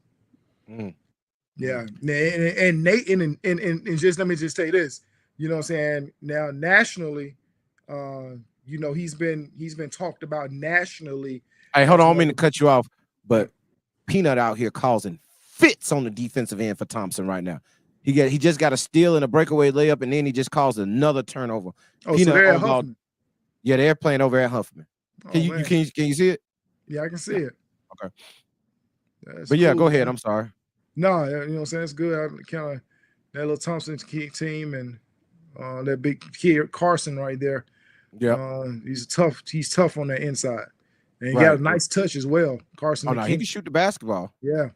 Speaker 3: Yeah, and Nate, and just let me just say this, what I'm saying. Now nationally, he's been talked about nationally.
Speaker 1: Hey, hold on, I don't mean to cut you off, but Peanut out here causing fits on the defensive end for Thompson right now. He just got a steal and a breakaway layup, and then he just caused another turnover.
Speaker 3: Oh, Peanut, so they're at Huffman.
Speaker 1: Yeah, they're playing over at Huffman. Can you see it?
Speaker 3: Yeah, I can see it.
Speaker 1: Okay.
Speaker 3: That's
Speaker 1: but yeah,
Speaker 3: cool,
Speaker 1: go ahead.
Speaker 3: man.
Speaker 1: I'm sorry.
Speaker 3: No, what I'm saying, it's good. I kind of that little Thompson team and that big kid Carson right there.
Speaker 1: Yeah,
Speaker 3: he's tough on the inside, and he got a nice touch as well. Carson.
Speaker 1: Oh no, he can shoot the basketball.
Speaker 3: Yeah.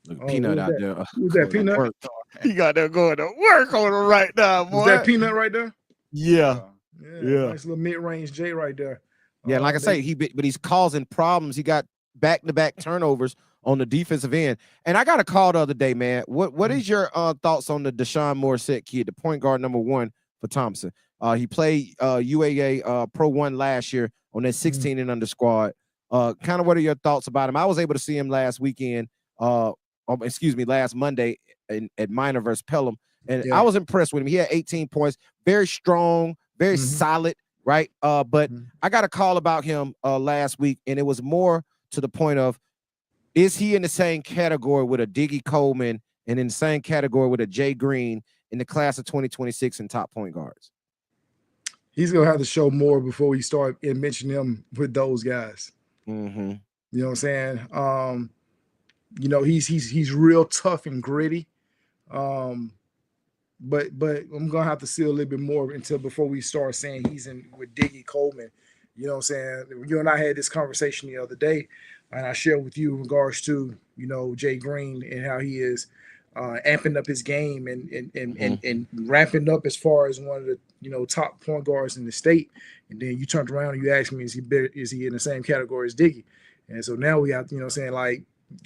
Speaker 1: Look, Peanut out there.
Speaker 3: Who's that, Peanut?
Speaker 1: He got there going to work on him right now, boy.
Speaker 3: Is that Peanut right there?
Speaker 1: Yeah.
Speaker 3: Nice little mid-range J right there.
Speaker 1: Yeah, like I say, he's causing problems. He got back-to-back turnovers on the defensive end. And I got a call the other day, man. What is your thoughts on the Deshaun Morissette kid, the point guard number 1 for Thompson? He played UAA Pro 1 last year on that 16 and under squad. Kind of what are your thoughts about him? I was able to see him last Monday at Minor versus Pelham, and I was impressed with him. He had 18 points, very strong, very solid, right? But I got a call about him last week, and it was more to the point of, is he in the same category with a Diggy Coleman and in the same category with a Jay Green in the class of 2026 in top point guards?
Speaker 3: He's going to have to show more before we start mentioning him with those guys. You know what I'm saying? He's real tough and gritty. But I'm gonna have to see a little bit more before we start saying he's in with Diggy Coleman. You know what I'm saying? You and I had this conversation the other day, and I shared with you in regards to Jay Green and how he is amping up his game and ramping up as far as one of the top point guards in the state. And then you turned around and you asked me, is he in the same category as Diggy? And so now we have like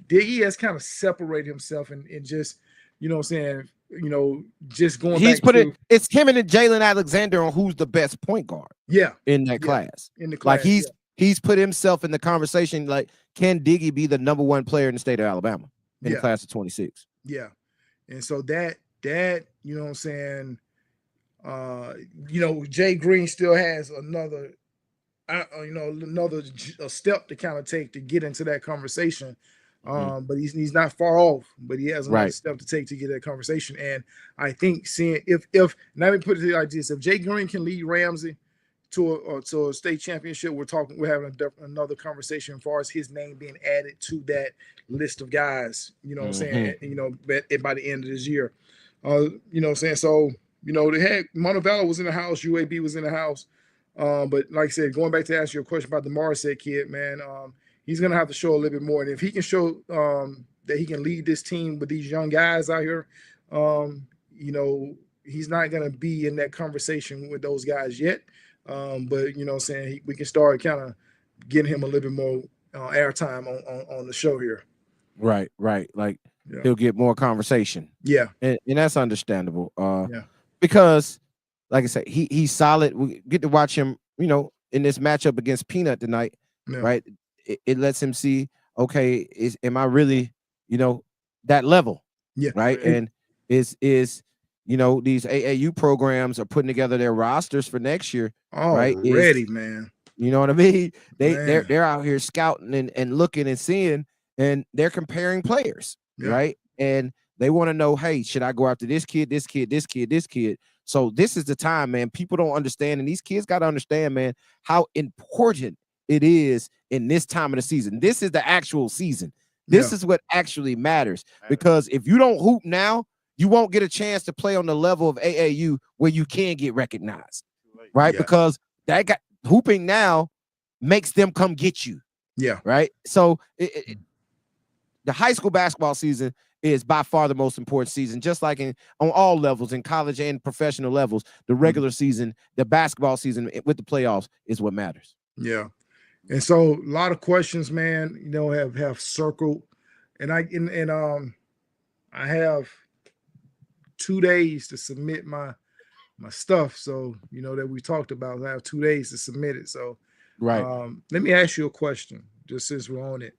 Speaker 3: Diggy has kind of separated himself and just just going.
Speaker 1: It's him and Jalen Alexander on who's the best point guard.
Speaker 3: Yeah,
Speaker 1: in that class.
Speaker 3: In the class,
Speaker 1: like he's put himself in the conversation. Like, can Diggy be the number 1 player in the state of Alabama in the class of 26?
Speaker 3: Yeah, and so that you know what I'm saying. Jay Green still has another step to kind of take to get into that conversation. But he's not far off, but he has another step to take to get that conversation. And I think seeing if let me put it like this: if Jay Green can lead Ramsey to a state championship, we're having another conversation as far as his name being added to that list of guys. You know what I'm saying? You know, by the end of this year. You know what I'm saying? So, you know, they had Montevallo was in the house, UAB was in the house. But like I said, going back to ask you a question about the Morissette kid, man, he's gonna have to show a little bit more. And if he can show that he can lead this team with these young guys out here, you know, he's not gonna be in that conversation with those guys yet. But you know what I'm saying, we can start kind of getting him a little bit more airtime on the show here.
Speaker 1: Right. Like he'll get more conversation.
Speaker 3: Yeah.
Speaker 1: And that's understandable.
Speaker 3: Yeah.
Speaker 1: Because like I said, he's solid. We get to watch him, you know, in this matchup against Peanut tonight, right? It lets him see, okay, am I really, you know, that level?
Speaker 3: Yeah.
Speaker 1: Right. And is you know, these AAU programs are putting together their rosters for next year. Right.
Speaker 3: Ready, man.
Speaker 1: You know what I mean? They're out here scouting and looking and seeing, and they're comparing players, right? And they want to know, hey, should I go after this kid, this kid, this kid, this kid? So this is the time, man. People don't understand, and these kids got to understand, man, how important it is in this time of the season. This is the actual season. This is what actually matters, because if you don't hoop now, you won't get a chance to play on the level of AAU where you can get recognized, right? Because that got hooping now makes them come get you.
Speaker 3: Yeah.
Speaker 1: Right. So the high school basketball season is by far the most important season, just like on all levels, in college and professional levels. The regular season, the basketball season with the playoffs is what matters.
Speaker 3: Yeah. And so a lot of questions, man, you know, have circled, and I have 2 days to submit my stuff. So, you know, that we talked about, I have 2 days to submit it. So,
Speaker 1: right.
Speaker 3: Let me ask you a question, just since we're on it.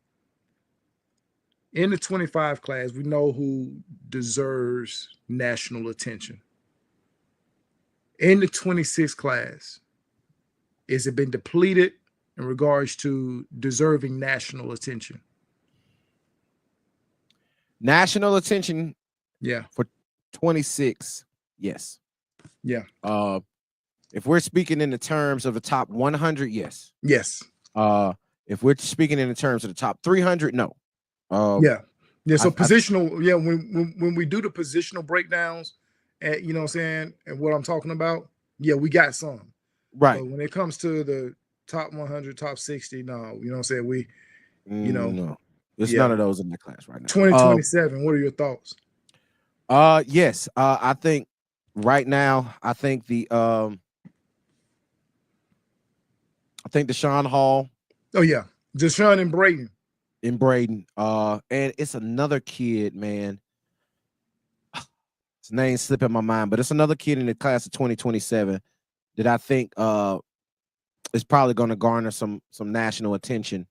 Speaker 3: In the 25 class, we know who deserves national attention. In the 26 class, has it been depleted in regards to deserving national attention?
Speaker 1: National attention,
Speaker 3: for
Speaker 1: 26, yes.
Speaker 3: Yeah.
Speaker 1: If we're speaking in the terms of the top 100, yes.
Speaker 3: Yes.
Speaker 1: If we're speaking in the terms of the top 300, no.
Speaker 3: So positional, when we do the positional breakdowns, and you know what I'm saying, and what I'm talking about, we got some.
Speaker 1: Right.
Speaker 3: But when it comes to the top 100, top 60, no, you know what I'm saying, we, you know,
Speaker 1: no, there's none of those in the class right now.
Speaker 3: 2027, what are your thoughts?
Speaker 1: Yes, I think right now, I think Deshaun Hall.
Speaker 3: Oh yeah, Deshaun and Braden.
Speaker 1: And it's another kid, man. His name's slipping my mind, but it's another kid in the class of 2027 that I think is probably going to garner some national attention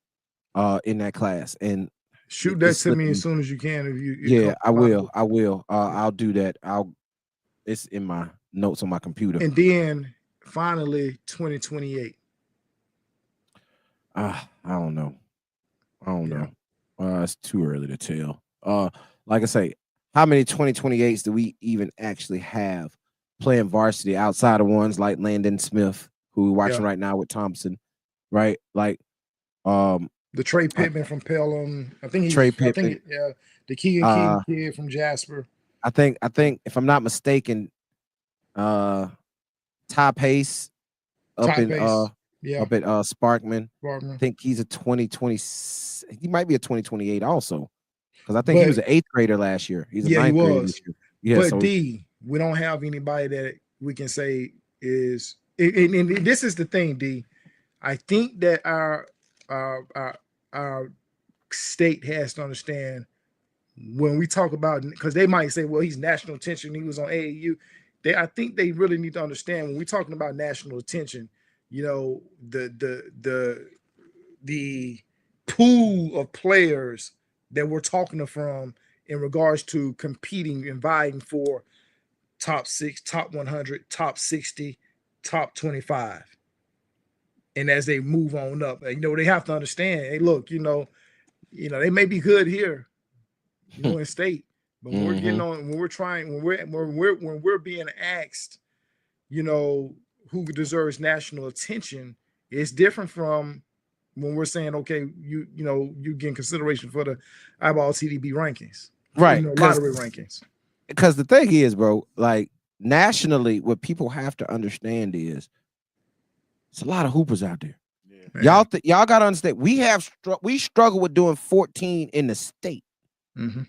Speaker 1: in that class. And
Speaker 3: shoot that to me as soon as you can.
Speaker 1: I will. I'll do that. It's in my notes on my computer.
Speaker 3: And then finally 2028.
Speaker 1: I don't know. It's too early to tell. Like I say, how many 2028s do we even actually have playing varsity outside of ones like Landon Smith, who we're watching right now with Thompson, right? Like
Speaker 3: the Trey Pittman from Pelham. I think
Speaker 1: Pittman.
Speaker 3: The Keegan kid from Jasper.
Speaker 1: I think if I'm not mistaken, Ty Pace up at Sparkman. I think he's a 2020. He might be a 2028 also, because I think he was an 8th grader last year. He's a 9th grader this year. Yeah,
Speaker 3: but we don't have anybody that we can say is. And this is the thing, D. I think that our state has to understand when we talk about, because they might say, well, he's national attention, he was on AAU. I think they really need to understand when we're talking about national attention, you know, the pool of players that we're talking from in regards to competing and vying for top 6, top 100, top 60, top 25. And as they move on up, you know, they have to understand, hey, look, you know, they may be good here, you know, in state, but when we're getting on, when we're being asked, you know, who deserves national attention is different from when we're saying, okay, you getting consideration for the iBall TDB rankings,
Speaker 1: right?
Speaker 3: Lottery rankings.
Speaker 1: Because the thing is, bro, like nationally, what people have to understand is it's a lot of hoopers out there.
Speaker 2: Yeah.
Speaker 1: Y'all gotta understand. We struggle with doing 14 in the state,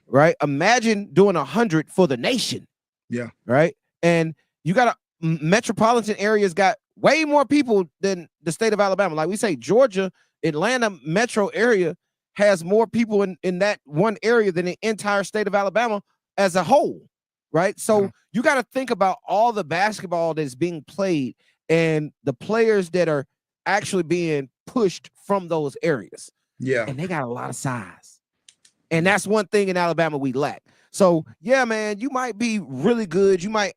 Speaker 1: right? Imagine doing 100 for the nation.
Speaker 3: Yeah,
Speaker 1: right. And you got metropolitan areas got way more people than the state of Alabama. Like we say, Georgia, Atlanta metro area has more people in that one area than the entire state of Alabama as a whole, right? So you got to think about all the basketball that's being played and the players that are actually being pushed from those areas.
Speaker 3: Yeah.
Speaker 1: And they got a lot of size. And that's one thing in Alabama we lack. So, yeah, man, you might be really good. You might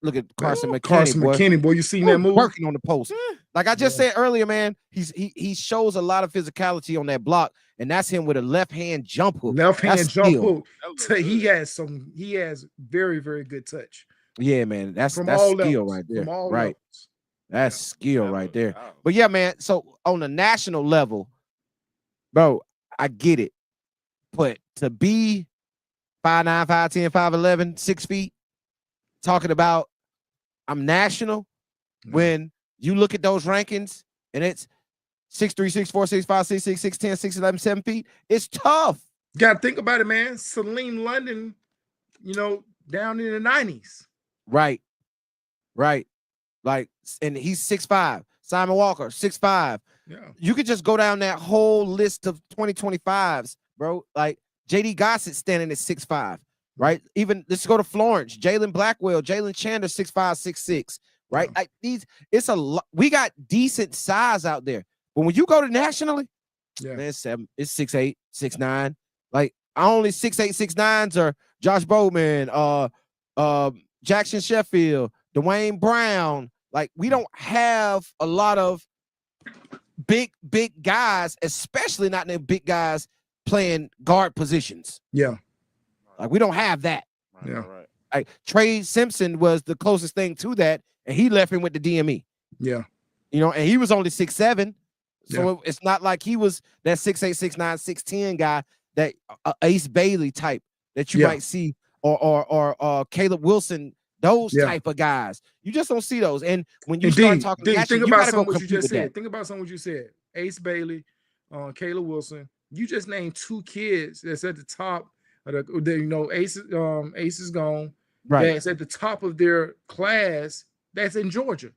Speaker 1: look at Carson McKinney,
Speaker 3: boy. You seen that move?
Speaker 1: Working on the post. Like I just said earlier, man, he shows a lot of physicality on that block, and that's him with a left-hand jump hook.
Speaker 3: Hook. So he has very, very good touch.
Speaker 1: Yeah, man. That's skill
Speaker 3: levels,
Speaker 1: right there.
Speaker 3: From all
Speaker 1: right.
Speaker 3: levels.
Speaker 1: That's skill right there. But yeah, man. So on the national level, bro, I get it. But to be 5'9", 5'10", 5'11", 6 feet, talking about I'm national, when you look at those rankings and it's 6'3", 6'4", 6'5", 6'6", 6'10", 6'11", 7 feet, it's tough.
Speaker 3: You gotta think about it, man. Celine London, down in the 90s.
Speaker 1: Right. Like, and he's 6'5". Simon Walker, 6'5".
Speaker 3: Yeah.
Speaker 1: You could just go down that whole list of 2025s, bro. Like JD Gossett standing at 6'5", right? Even let's go to Florence, Jalen Blackwell, Jalen Chandler, 6'5", 6'6", right?
Speaker 3: Yeah.
Speaker 1: It's a lot. We got decent size out there. But when you go to nationally, man, it's 6'8", 6'9". Like only 6'8", 6'9s are Josh Bowman, Jackson Sheffield, Dwayne Brown. Like we don't have a lot of big guys, especially not the big guys playing guard positions.
Speaker 3: Yeah.
Speaker 1: Like we don't have that.
Speaker 3: Yeah.
Speaker 2: Right.
Speaker 1: Like Trey Simpson was the closest thing to that, and he left him with the DME.
Speaker 3: Yeah.
Speaker 1: And he was only 6'7". So it's not like he was that 6'8", 6'9", 6'10" guy, that Ace Bailey type that you might see, or Caleb Wilson, those type of guys. You just don't see those. And when you start talking national, you gotta go compete with that.
Speaker 3: Think about something what you said. Ace Bailey, Caleb Wilson. You just named two kids that's at the top of Ace is gone.
Speaker 1: Right.
Speaker 3: That's at the top of their class. That's in Georgia.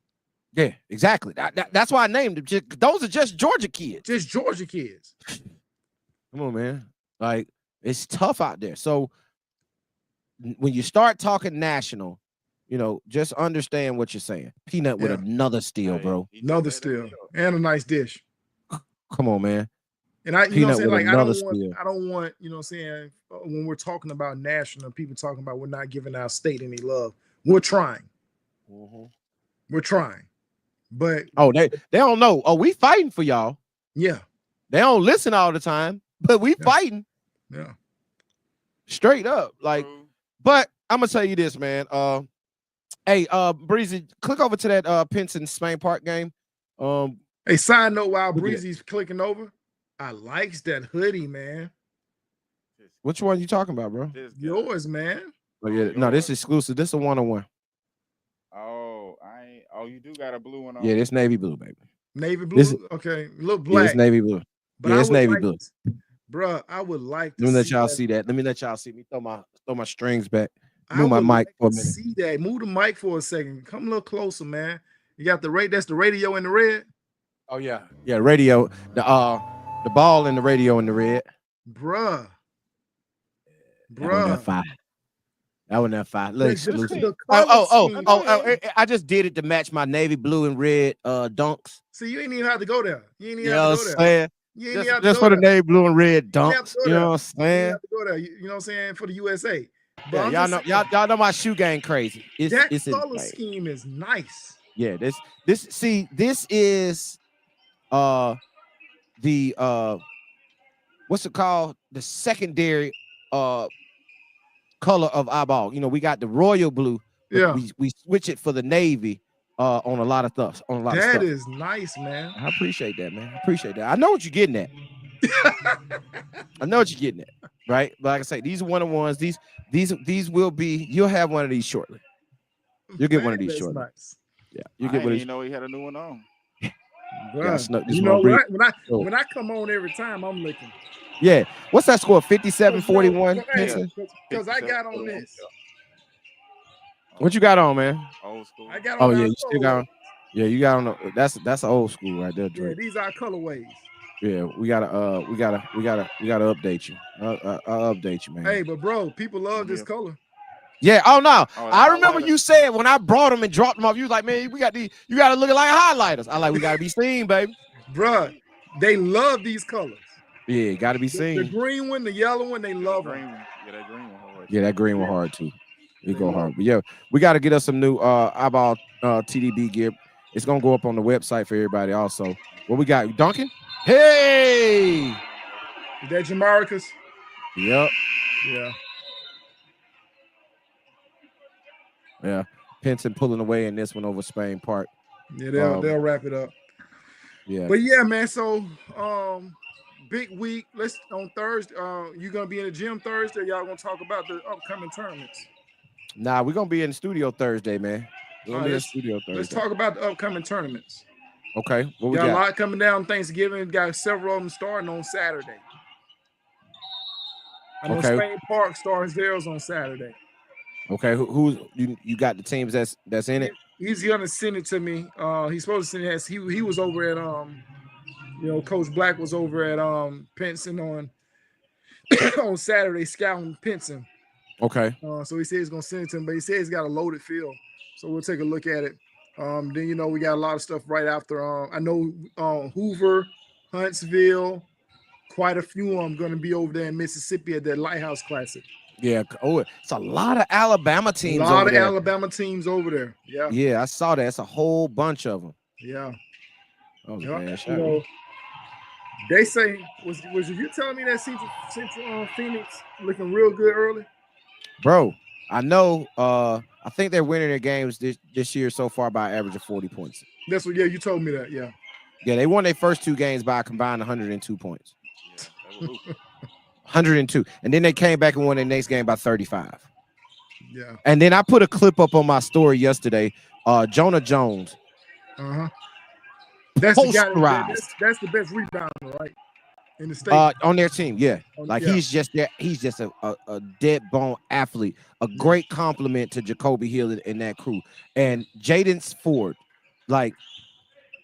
Speaker 1: Yeah, exactly. That's why I named them. Those are just Georgia kids.
Speaker 3: Just Georgia kids.
Speaker 1: Come on, man. Like, it's tough out there. So when you start talking national, just understand what you're saying. Peanut with another steal, bro.
Speaker 3: Another steal. And a nice dish.
Speaker 1: Come on, man.
Speaker 3: And I don't want, when we're talking about national, people talking about we're not giving our state any love. We're trying. We're trying. But
Speaker 1: they don't know. Oh, we fighting for y'all.
Speaker 3: Yeah.
Speaker 1: They don't listen all the time, but we fighting.
Speaker 3: Yeah.
Speaker 1: Straight up. Like, but I'm gonna tell you this, man. Hey, Breezy, click over to that Pinson Spain Park game.
Speaker 3: Hey, side note, while Breezy's clicking over, I likes that hoodie, man.
Speaker 1: Which one you talking about, bro?
Speaker 3: Yours, man.
Speaker 1: Oh yeah, no, this is exclusive. This is a 1-on-1.
Speaker 2: Oh, you do got a blue one on.
Speaker 1: Yeah, this navy blue, baby.
Speaker 3: Navy blue? Okay. Look black.
Speaker 1: Yeah, it's navy blue.
Speaker 3: But
Speaker 1: it's navy blue.
Speaker 3: Bruh, I would like to
Speaker 1: Let me let y'all see that. Let me let y'all see me throw my strings back. Move my mic for a minute.
Speaker 3: See that. Move the mic for a second. Come a little closer, man. You got that's the radio in the red.
Speaker 1: Oh yeah. Yeah, radio. The ball and the radio in the red.
Speaker 3: Bruh.
Speaker 1: That one that fire. Look exclusive. I just did it to match my navy blue and red dunks.
Speaker 3: See, you ain't even have to go there. You ain't even
Speaker 1: have
Speaker 3: to go
Speaker 1: there. Just for the navy blue and red dunks. You know what I'm saying?
Speaker 3: You have to go there. You know what I'm saying? For the USA.
Speaker 1: But y'all know my shoe game crazy.
Speaker 3: It's color scheme is nice.
Speaker 1: Yeah, this is the what's it called? The secondary color of iBall. We got the royal blue.
Speaker 3: Yeah.
Speaker 1: We switch it for the navy. on a lot of stuff.
Speaker 3: That is nice, man.
Speaker 1: I appreciate that, man. I appreciate that. I know what you're getting at. I know what you're getting at, right? But like I say, these are one-on-ones. These will be. You'll have one of these shortly. You'll get one of these shortly.
Speaker 3: Nice.
Speaker 1: Yeah, you get one of these.
Speaker 2: You know he had a new one on.
Speaker 3: You know when I come on every time, I'm looking.
Speaker 1: Yeah, what's that score? 57-41.
Speaker 3: Because I got on this.
Speaker 1: What you got on, man?
Speaker 2: Old school.
Speaker 3: I got on.
Speaker 1: Oh yeah, you still got on. Yeah, you got on. That's old school right there, Drake.
Speaker 3: Yeah, these are colorways.
Speaker 1: Yeah, we gotta update you. I'll update you, man.
Speaker 3: Hey, but bro, people love this color.
Speaker 1: Yeah. Oh no, I remember you said when I brought them and dropped them off, you was like, man, we got these. You gotta look like highlighters. I like, we gotta be seen, baby.
Speaker 3: Bruh, they love these colors.
Speaker 1: Yeah, gotta be seen.
Speaker 3: The green one, the yellow one, they love them.
Speaker 2: Yeah, that green one hard.
Speaker 1: Yeah, that green one hard too. It go hard. But yeah, we got to get us some new iBall TDB gear. It's gonna go up on the website for everybody. Also, what we got? Duncan? Hey,
Speaker 3: is that Jamarcus?
Speaker 1: Yep. Yeah. Pinson pulling away in this one over Spain Park.
Speaker 3: Yeah, they'll wrap it up.
Speaker 1: Yeah.
Speaker 3: But yeah, man. So big week. Let's on Thursday. You gonna be in the gym Thursday? Y'all gonna talk about the upcoming tournaments?
Speaker 1: Nah, we're gonna be in the studio Thursday, man. We're gonna be in the studio Thursday.
Speaker 3: Let's talk about the upcoming tournaments.
Speaker 1: Okay. What we
Speaker 3: got?
Speaker 1: A
Speaker 3: lot coming down Thanksgiving. Got several of them starting on Saturday. I know Spain Park starts theirs on Saturday.
Speaker 1: Okay, who's you got the teams that's in it?
Speaker 3: He's gonna send it to me. He's supposed to send it. He was over at Coach Black was over at Pinson on Saturday scouting Pinson.
Speaker 1: Okay.
Speaker 3: So he said he's gonna send it to him, but he said he's got a loaded field. So we'll take a look at it. Then we got a lot of stuff right after. I know Hoover, Huntsville, quite a few of them going to be over there in Mississippi at that Lighthouse Classic.
Speaker 1: Yeah. Oh, it's a lot of Alabama teams.
Speaker 3: A lot of Alabama teams over there. Yeah.
Speaker 1: Yeah, I saw that. It's a whole bunch of them.
Speaker 3: Yeah.
Speaker 1: Oh man,
Speaker 3: they say was you telling me that Central Phoenix looking real good early?
Speaker 1: Bro, I know. I think they're winning their games this year so far by an average of 40 points.
Speaker 3: That's what. Yeah, you told me that. Yeah.
Speaker 1: Yeah, they won their first two games by a combined 102 points. 102, and then they came back and won their next game by 35.
Speaker 3: Yeah.
Speaker 1: And then I put a clip up on my story yesterday. Jonah Jones.
Speaker 3: That's the guy. That's the best rebounder, right? In the state.
Speaker 1: On their team, yeah. He's just there. He's just a dead bone athlete. A great compliment to Jacoby Hill and that crew. And Jaden Ford, like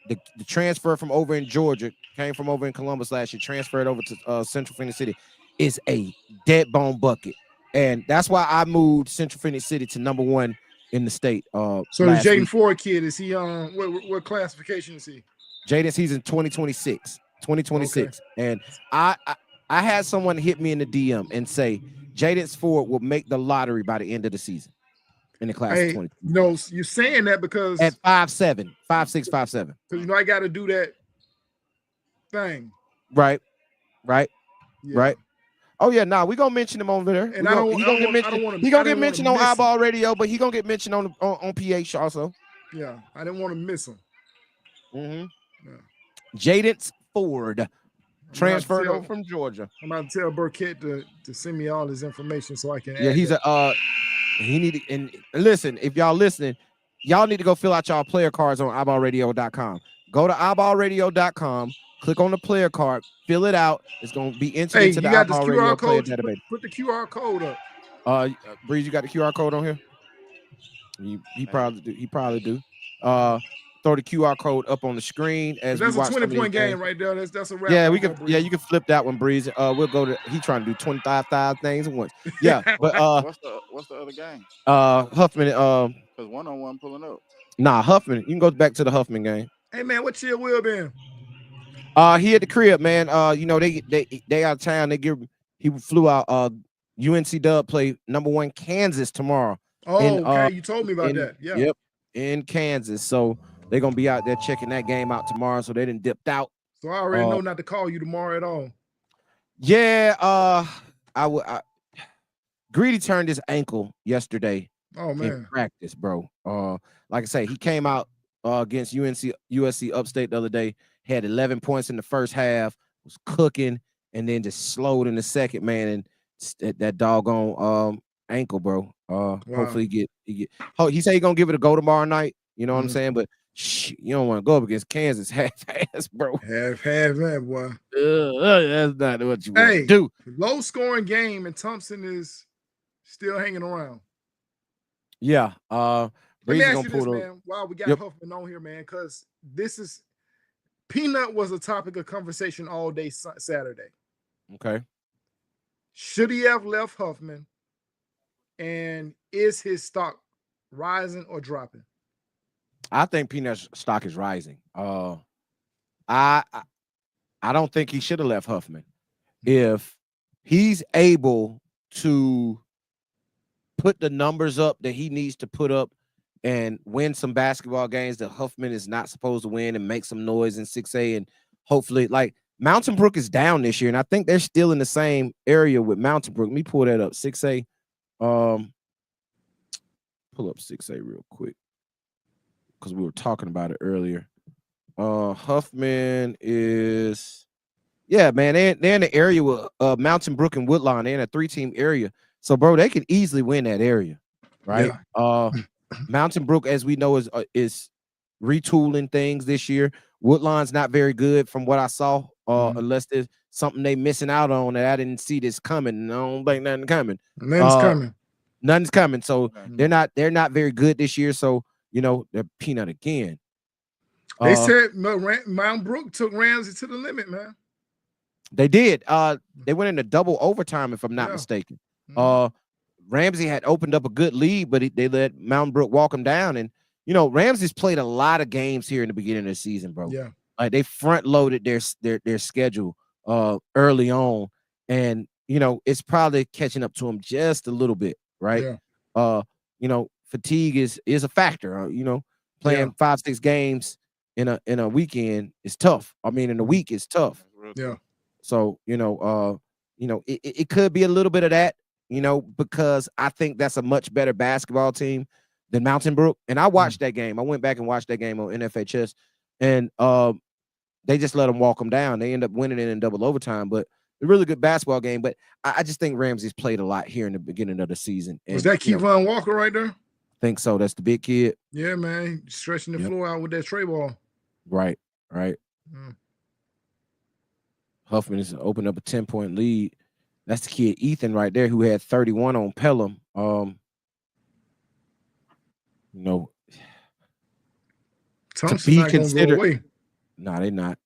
Speaker 1: the transfer from over in Georgia, came from over in Columbus last year, transferred over to Central Phoenix City, is a dead bone bucket. And that's why I moved Central Phoenix City to #1 in the state. So
Speaker 3: the Jaden Ford kid, is he on what classification is he?
Speaker 1: Jaden's he's in 2026. 2026. Okay. And I had someone hit me in the DM and say Jaden Ford will make the lottery by the end of the season in the class of 20.
Speaker 3: No, you're saying that because
Speaker 1: at 5'7", 5'6", 5'7".
Speaker 3: Because I got to do that thing.
Speaker 1: Right. Oh yeah, we're gonna mention him over there. And he gonna get mentioned on iBall Radio, but he gonna get mentioned on PH also.
Speaker 3: Yeah, I didn't want to miss him.
Speaker 1: Yeah. Jaden Ford transferred over from Georgia.
Speaker 3: I'm about to tell Burkett to send me all his information so I can.
Speaker 1: Yeah, he's he need to, and listen, if y'all listening, y'all need to go fill out y'all player cards on iBallRadio.com. Go to iBallRadio.com, click on the player card, fill it out. It's gonna be entered into the iBall Radio player database.
Speaker 3: Put the QR code up.
Speaker 1: Breeze, you got the QR code on here? He probably do. Throw the QR code up on the screen as
Speaker 3: that's
Speaker 1: we watch.
Speaker 3: That's a 20-point game right there. That's a wrap.
Speaker 1: Yeah, you can flip that one, Breeze. We'll go to. He trying to do 25,000 things at once. Yeah, but
Speaker 2: what's the other game?
Speaker 1: Huffman.
Speaker 2: Because one-on-one pulling up.
Speaker 1: Nah, Huffman. You can go back to the Huffman game.
Speaker 3: Hey man, what Chill Will been?
Speaker 1: He at the crib, man. They out of town. He flew out. UNC Dub play #1 Kansas tomorrow.
Speaker 3: Oh, okay. You told me about that. Yeah.
Speaker 1: Yep. In Kansas, so they're gonna be out there checking that game out tomorrow. So they didn't dipped out.
Speaker 3: So I already know not to call you tomorrow at all.
Speaker 1: Yeah. Greedy turned his ankle yesterday.
Speaker 3: Oh man.
Speaker 1: In practice, bro. Like I say, he came out against USC Upstate the other day. Had 11 points in the first half, was cooking, and then just slowed in the second, man. And that doggone ankle, bro. Hopefully he said he's gonna give it a go tomorrow night. You know what I'm saying? But you don't want to go up against Kansas half-ass, bro.
Speaker 3: Half that, boy.
Speaker 1: That's not what you want to do.
Speaker 3: Low scoring game, and Thompson is still hanging around.
Speaker 1: Yeah.
Speaker 3: Let me ask you this, man. While we got Huffman on here, man, because this is Peanut was a topic of conversation all day Saturday.
Speaker 1: Okay.
Speaker 3: Should he have left Huffman? And is his stock rising or dropping?
Speaker 1: I think Peanut's stock is rising. I don't think he should have left Huffman. If he's able to put the numbers up that he needs to put up and win some basketball games that Huffman is not supposed to win and make some noise in 6A, and hopefully, like, Mountain Brook is down this year, and I think they're still in the same area with Mountain Brook. Let me pull that up. 6A. Pull up 6A real quick because we were talking about it earlier. Huffman is, yeah, man. They're in the area with Mountain Brook and Woodlawn. They're in a 3-team area, so bro, they could easily win that area, right? Yeah. Mountain Brook, as we know, is retooling things this year. Woodlawn's not very good from what I saw, unless there's something they missing out on that I didn't see this coming. I don't think nothing coming. Nothing's coming. So they're not very good this year. So they're Peanut again.
Speaker 3: They said Mount Brook took Ramsey to the limit, man.
Speaker 1: They did. They went into double overtime, if I'm not mistaken. Ramsey had opened up a good lead, but they let Mountain Brook walk him down. And Ramsey's played a lot of games here in the beginning of the season, bro.
Speaker 3: Yeah,
Speaker 1: like they front loaded their schedule early on, and it's probably catching up to them just a little bit, right? Yeah. Fatigue is a factor. Playing 5-6 games in a weekend is tough. I mean, in a week is tough.
Speaker 3: Yeah.
Speaker 1: So it could be a little bit of that. Because I think that's a much better basketball team than Mountain Brook. And I watched that game. I went back and watched that game on NFHS, and they just let them walk them down. They end up winning it in double overtime, but a really good basketball game. But I just think Ramsey's played a lot here in the beginning of the season. And,
Speaker 3: was that Kevon Walker right there?
Speaker 1: Think so. That's the big kid.
Speaker 3: Yeah, man. Stretching the floor out with that tray ball.
Speaker 1: Right. Huffman has opened up a 10-point lead. That's the kid Ethan right there who had 31 on Pelham.
Speaker 3: Thompson's
Speaker 1: to be
Speaker 3: not
Speaker 1: considered.
Speaker 3: Go away.
Speaker 1: No, they're not.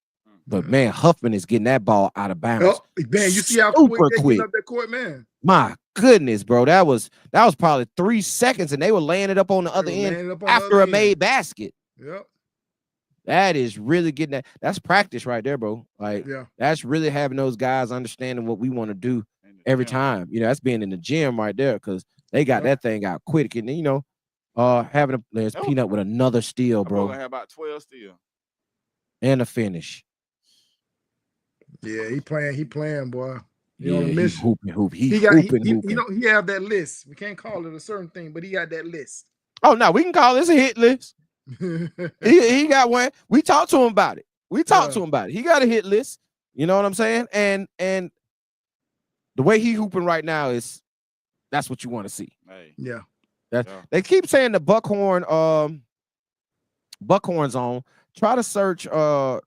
Speaker 1: But man, Huffman is getting that ball out of bounds.
Speaker 3: Man, you see how
Speaker 1: super
Speaker 3: quick up that court, man.
Speaker 1: My goodness, bro. That was probably 3 seconds, and they were laying it up on the other end after a made basket.
Speaker 3: Yep.
Speaker 1: That is really getting that. That's practice right there, bro. Like, that's really having those guys understanding what we want to do every time. That's being in the gym right there, because they got that thing out quick. And there's Peanut with another steal, bro.
Speaker 2: I have about 12 steals.
Speaker 1: And a finish.
Speaker 3: Yeah, he playing, boy.
Speaker 1: He on a mission. He
Speaker 3: have that list. We can't call it a certain thing, but he got that list.
Speaker 1: Oh no, we can call this a hit list. he got one. We talked to him about it. He got a hit list. You know what I'm saying? And the way he hooping right now that's what you want to see.
Speaker 2: Hey.
Speaker 3: Yeah.
Speaker 1: They keep saying the Buckhorn's on. Try to search. I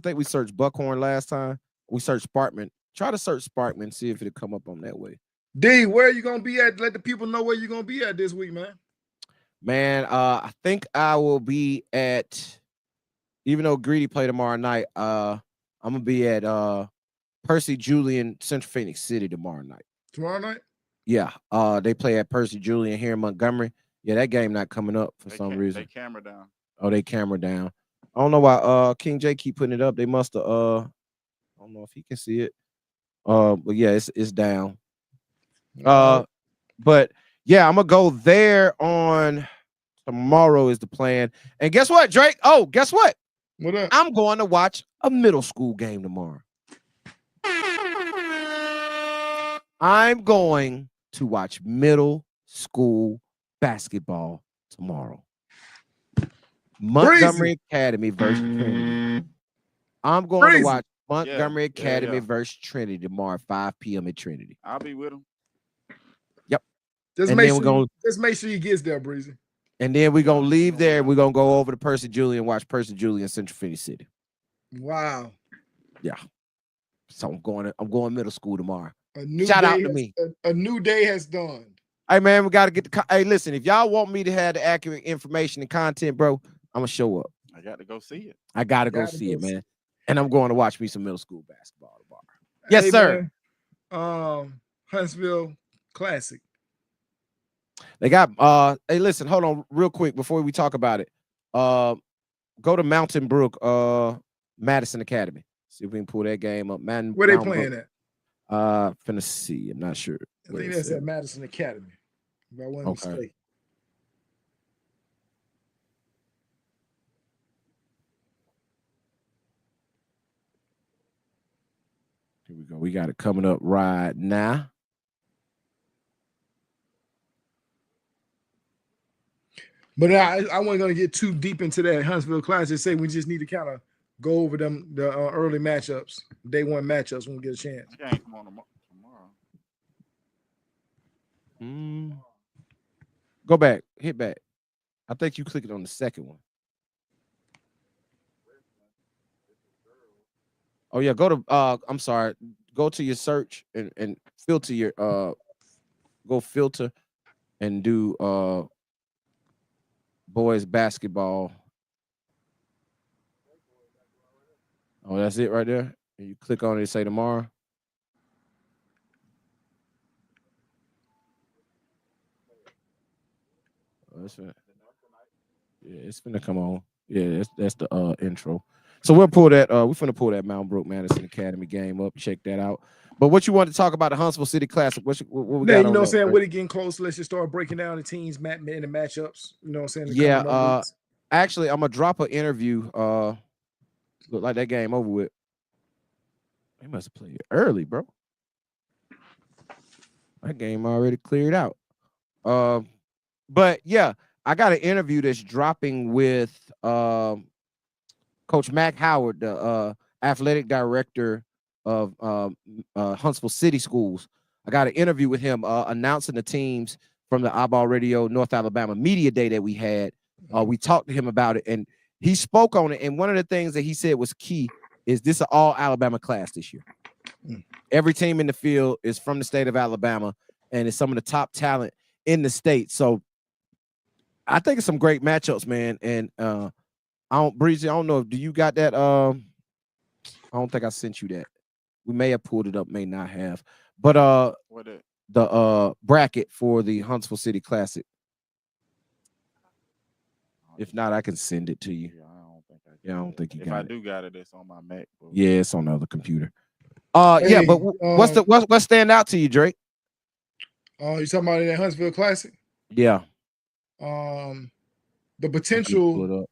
Speaker 1: think we searched Buckhorn last time. We searched Sparkman. Try to search Sparkman, see if it'll come up on that way.
Speaker 3: D, where are you gonna be at? Let the people know where you're gonna be at this week, man.
Speaker 1: Man, I think I will be at, even though Greedy play tomorrow night, I'm gonna be at Percy Julian Central Phoenix City tomorrow night.
Speaker 3: Tomorrow night?
Speaker 1: Yeah. They play at Percy Julian here in Montgomery. Yeah, that game not coming up for some reason.
Speaker 2: They camera down.
Speaker 1: Oh, they camera down. I don't know why King J keep putting it up. They must have I don't know if he can see it. But yeah, it's down. But yeah, I'm gonna go there on tomorrow is the plan. And guess what, Drake? Oh, guess what?
Speaker 3: What up?
Speaker 1: I'm going to watch a middle school game tomorrow. I'm going to watch middle school basketball tomorrow. Montgomery Academy versus Trinity. I'm going to watch Montgomery Academy versus Trinity tomorrow at 5 p.m. at Trinity.
Speaker 2: I'll be with them.
Speaker 1: Yep.
Speaker 3: Just make sure he gets there, Breezy.
Speaker 1: And then we're gonna leave there. We're gonna go over to Percy Julie and watch Percy Julie in Central Phoenix City.
Speaker 3: Wow.
Speaker 1: Yeah. So I'm going middle school tomorrow.
Speaker 3: Shout out to me. A new day has dawned.
Speaker 1: Hey man, we gotta get the. Hey, listen, if y'all want me to have the accurate information and content, bro, I'm gonna show up.
Speaker 2: I got to go see it.
Speaker 1: I gotta go see it, man. And I'm going to watch me some middle school basketball tomorrow. Yes, sir.
Speaker 3: Man. Huntsville Classic.
Speaker 1: They got hey, listen, hold on real quick before we talk about it. Go to Mountain Brook, Madison Academy. See if we can pull that game up.
Speaker 3: Where they playing at?
Speaker 1: Finna see. I'm not sure.
Speaker 3: I think that's at Madison Academy. If I wasn't mistaken.
Speaker 1: Here we go. We got it coming up right now.
Speaker 3: But I wasn't going to get too deep into that Huntsville Classic. Say we just need to kind of go over the early matchups, day one matchups when we get a chance.
Speaker 2: Game come on tomorrow.
Speaker 1: Go back, hit back. I think you clicked on the second one. Oh yeah, go to I'm sorry. Go to your search and filter your go filter and do boys basketball. Oh, that's it right there. And you click on it and say tomorrow. Oh, it's finna come on. Yeah, that's the intro. So we'll pull that. We're finna pull that Mount Brook Madison Academy game up. Check that out. But what you want to talk about the Huntsville City Classic? What we got?
Speaker 3: You know what I'm saying? With it getting close, let's just start breaking down the teams, and the matchups. You know what I'm saying?
Speaker 1: Yeah. Actually, I'm gonna drop an interview. Look like that game over with. They must have played it early, bro. That game already cleared out. But yeah, I got an interview that's dropping with Coach Mac Howard, the athletic director of Huntsville City Schools. I got an interview with him announcing the teams from the iBall Radio North Alabama Media Day that we had. We talked to him about it, and he spoke on it. And one of the things that he said was key is this is all Alabama class this year. Every team in the field is from the state of Alabama, and it's some of the top talent in the state. So I think it's some great matchups, man. And Breezy, I don't know. Do you got that? I don't think I sent you that. We may have pulled it up, may not have. But the bracket for the Huntsville City Classic. If not, I can send it to you. I don't think you got it.
Speaker 2: If I do got it, it's on my Mac.
Speaker 1: Yeah, it's on the other computer. Yeah, but what's stand out to you, Drake?
Speaker 3: You talking about that Huntsville Classic?
Speaker 1: Yeah.
Speaker 3: The potential.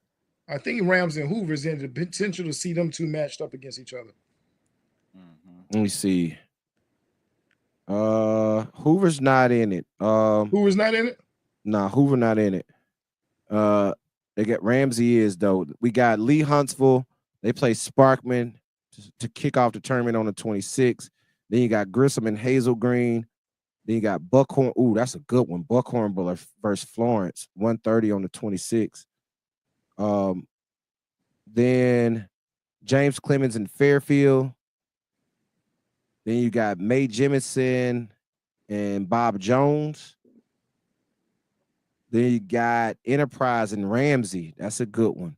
Speaker 3: I think Rams and Hoover's in the potential to see them two matched up against each other.
Speaker 1: Let me see. Hoover's not in it.
Speaker 3: Hoover's not in it?
Speaker 1: Nah, Hoover not in it. They got Ramsey is though. We got Lee Huntsville. They play Sparkman to kick off the tournament on the 26th. Then you got Grissom and Hazel Green. Then you got Buckhorn. Ooh, that's a good one. Buckhorn versus Florence, 1:30 on the 26th. Then James Clemens and Fairfield. Then you got Mae Jemison and Bob Jones. Then you got Enterprise and Ramsey. That's a good one.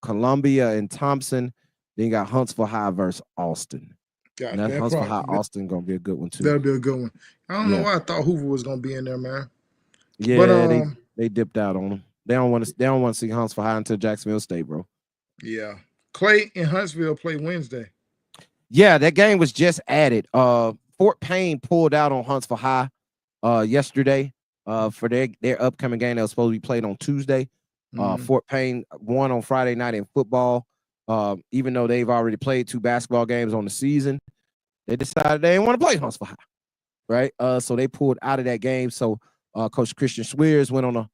Speaker 1: Columbia and Thompson. Then you got Huntsville High versus Austin. And that Huntsville High Austin gonna be a good one too.
Speaker 3: That'll be a good one. I don't know why I thought Hoover was gonna be in there, man.
Speaker 1: Yeah, but, they dipped out on them. They don't want to see Huntsville High until Jacksonville State, bro.
Speaker 3: Yeah. Clay and Huntsville play Wednesday.
Speaker 1: Yeah, that game was just added. Fort Payne pulled out on Huntsville High yesterday for their upcoming game that was supposed to be played on Tuesday. Fort Payne won on Friday night in football. Even though they've already played 2 basketball games on the season, they decided they didn't want to play Huntsville High, right? So they pulled out of that game. So Coach Christian Swears went on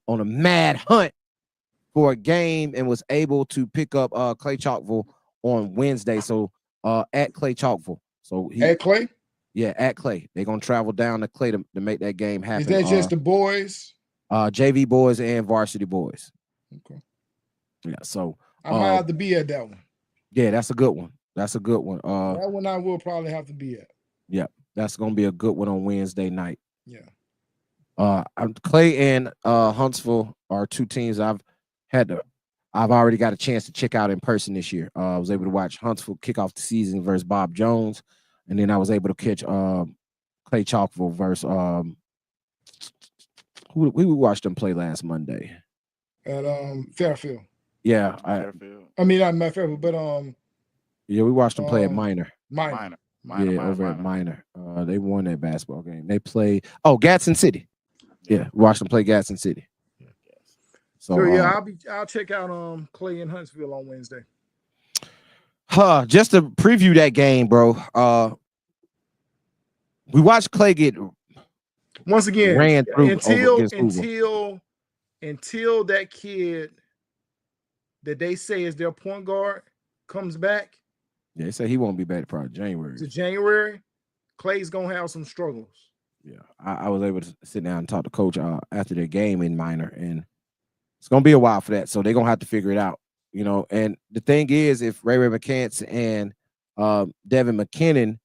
Speaker 1: a mad hunt for a game and was able to pick up Clay Chalkville on Wednesday. So at Clay Chalkville. So
Speaker 3: At Clay?
Speaker 1: Yeah, at Clay. They're gonna travel down to Clay to make that game happen.
Speaker 3: Is that just the boys?
Speaker 1: JV boys and varsity boys.
Speaker 3: Okay.
Speaker 1: Yeah, so
Speaker 3: I might have to be at that one.
Speaker 1: Yeah, that's a good one. That's a good one.
Speaker 3: That one I will probably have to be at.
Speaker 1: Yeah, that's gonna be a good one on Wednesday night.
Speaker 3: Yeah.
Speaker 1: Clay and Huntsville are two teams I've already got a chance to check out in person this year. I was able to watch Huntsville kick off the season versus Bob Jones, and then I was able to catch Clay Chalkville versus we watched them play last Monday
Speaker 3: at Fairfield.
Speaker 1: Yeah,
Speaker 3: I mean not Fairfield, but
Speaker 1: yeah, we watched them play at Minor.
Speaker 3: Minor.
Speaker 1: Over at Minor. They won that basketball game. They played Gadsden City. Yeah, watched them play Gadsden City. So
Speaker 3: yeah, I'll check out Clay and Huntsville on Wednesday.
Speaker 1: Just to preview that game, bro. We watched Clay get
Speaker 3: once again
Speaker 1: ran through
Speaker 3: until that kid that they say is their point guard comes back.
Speaker 1: Yeah, they say he won't be back probably January.
Speaker 3: To January, Clay's gonna have some struggles.
Speaker 1: Yeah, I was able to sit down and talk to Coach after their game in Minor, and it's gonna be a while for that. So they're gonna have to figure it out, you know. And the thing is, if Ray McCants and Devin McKinnon,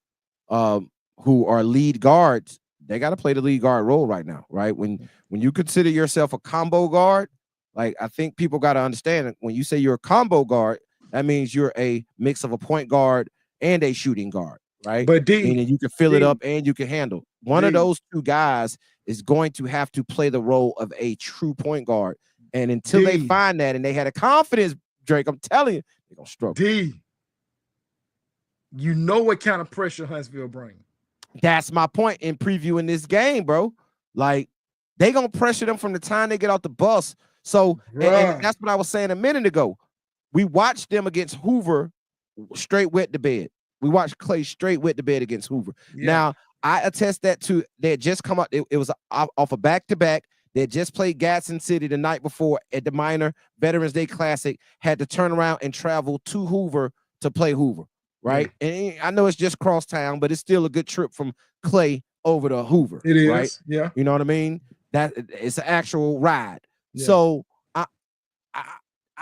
Speaker 1: who are lead guards, they got to play the lead guard role right now, right? When you consider yourself a combo guard, like I think people got to understand that when you say you're a combo guard, that means you're a mix of a point guard and a shooting guard, right?
Speaker 3: But
Speaker 1: meaning you can fill it up and you can handle. One of those two guys is going to have to play the role of a true point guard. And until they find that and they had a confidence, Drake, I'm telling you, they're gonna struggle.
Speaker 3: You know what kind of pressure Huntsville brings.
Speaker 1: That's my point in previewing this game, bro. Like, they gonna pressure them from the time they get off the bus. So, and that's what I was saying a minute ago. We watched them against Hoover straight wet the bed. We watched Clay straight wet the bed against Hoover. Yeah. Now, I attest that to they had just come out. It was off a back-to-back. They had just played Gadsden City the night before at the Minor Veterans Day Classic, had to turn around and travel to Hoover to play Hoover, right? Yeah. And I know it's just cross town, but it's still a good trip from Clay over to Hoover.
Speaker 3: It is,
Speaker 1: right?
Speaker 3: Yeah.
Speaker 1: You know what I mean? That it's an actual ride. Yeah. So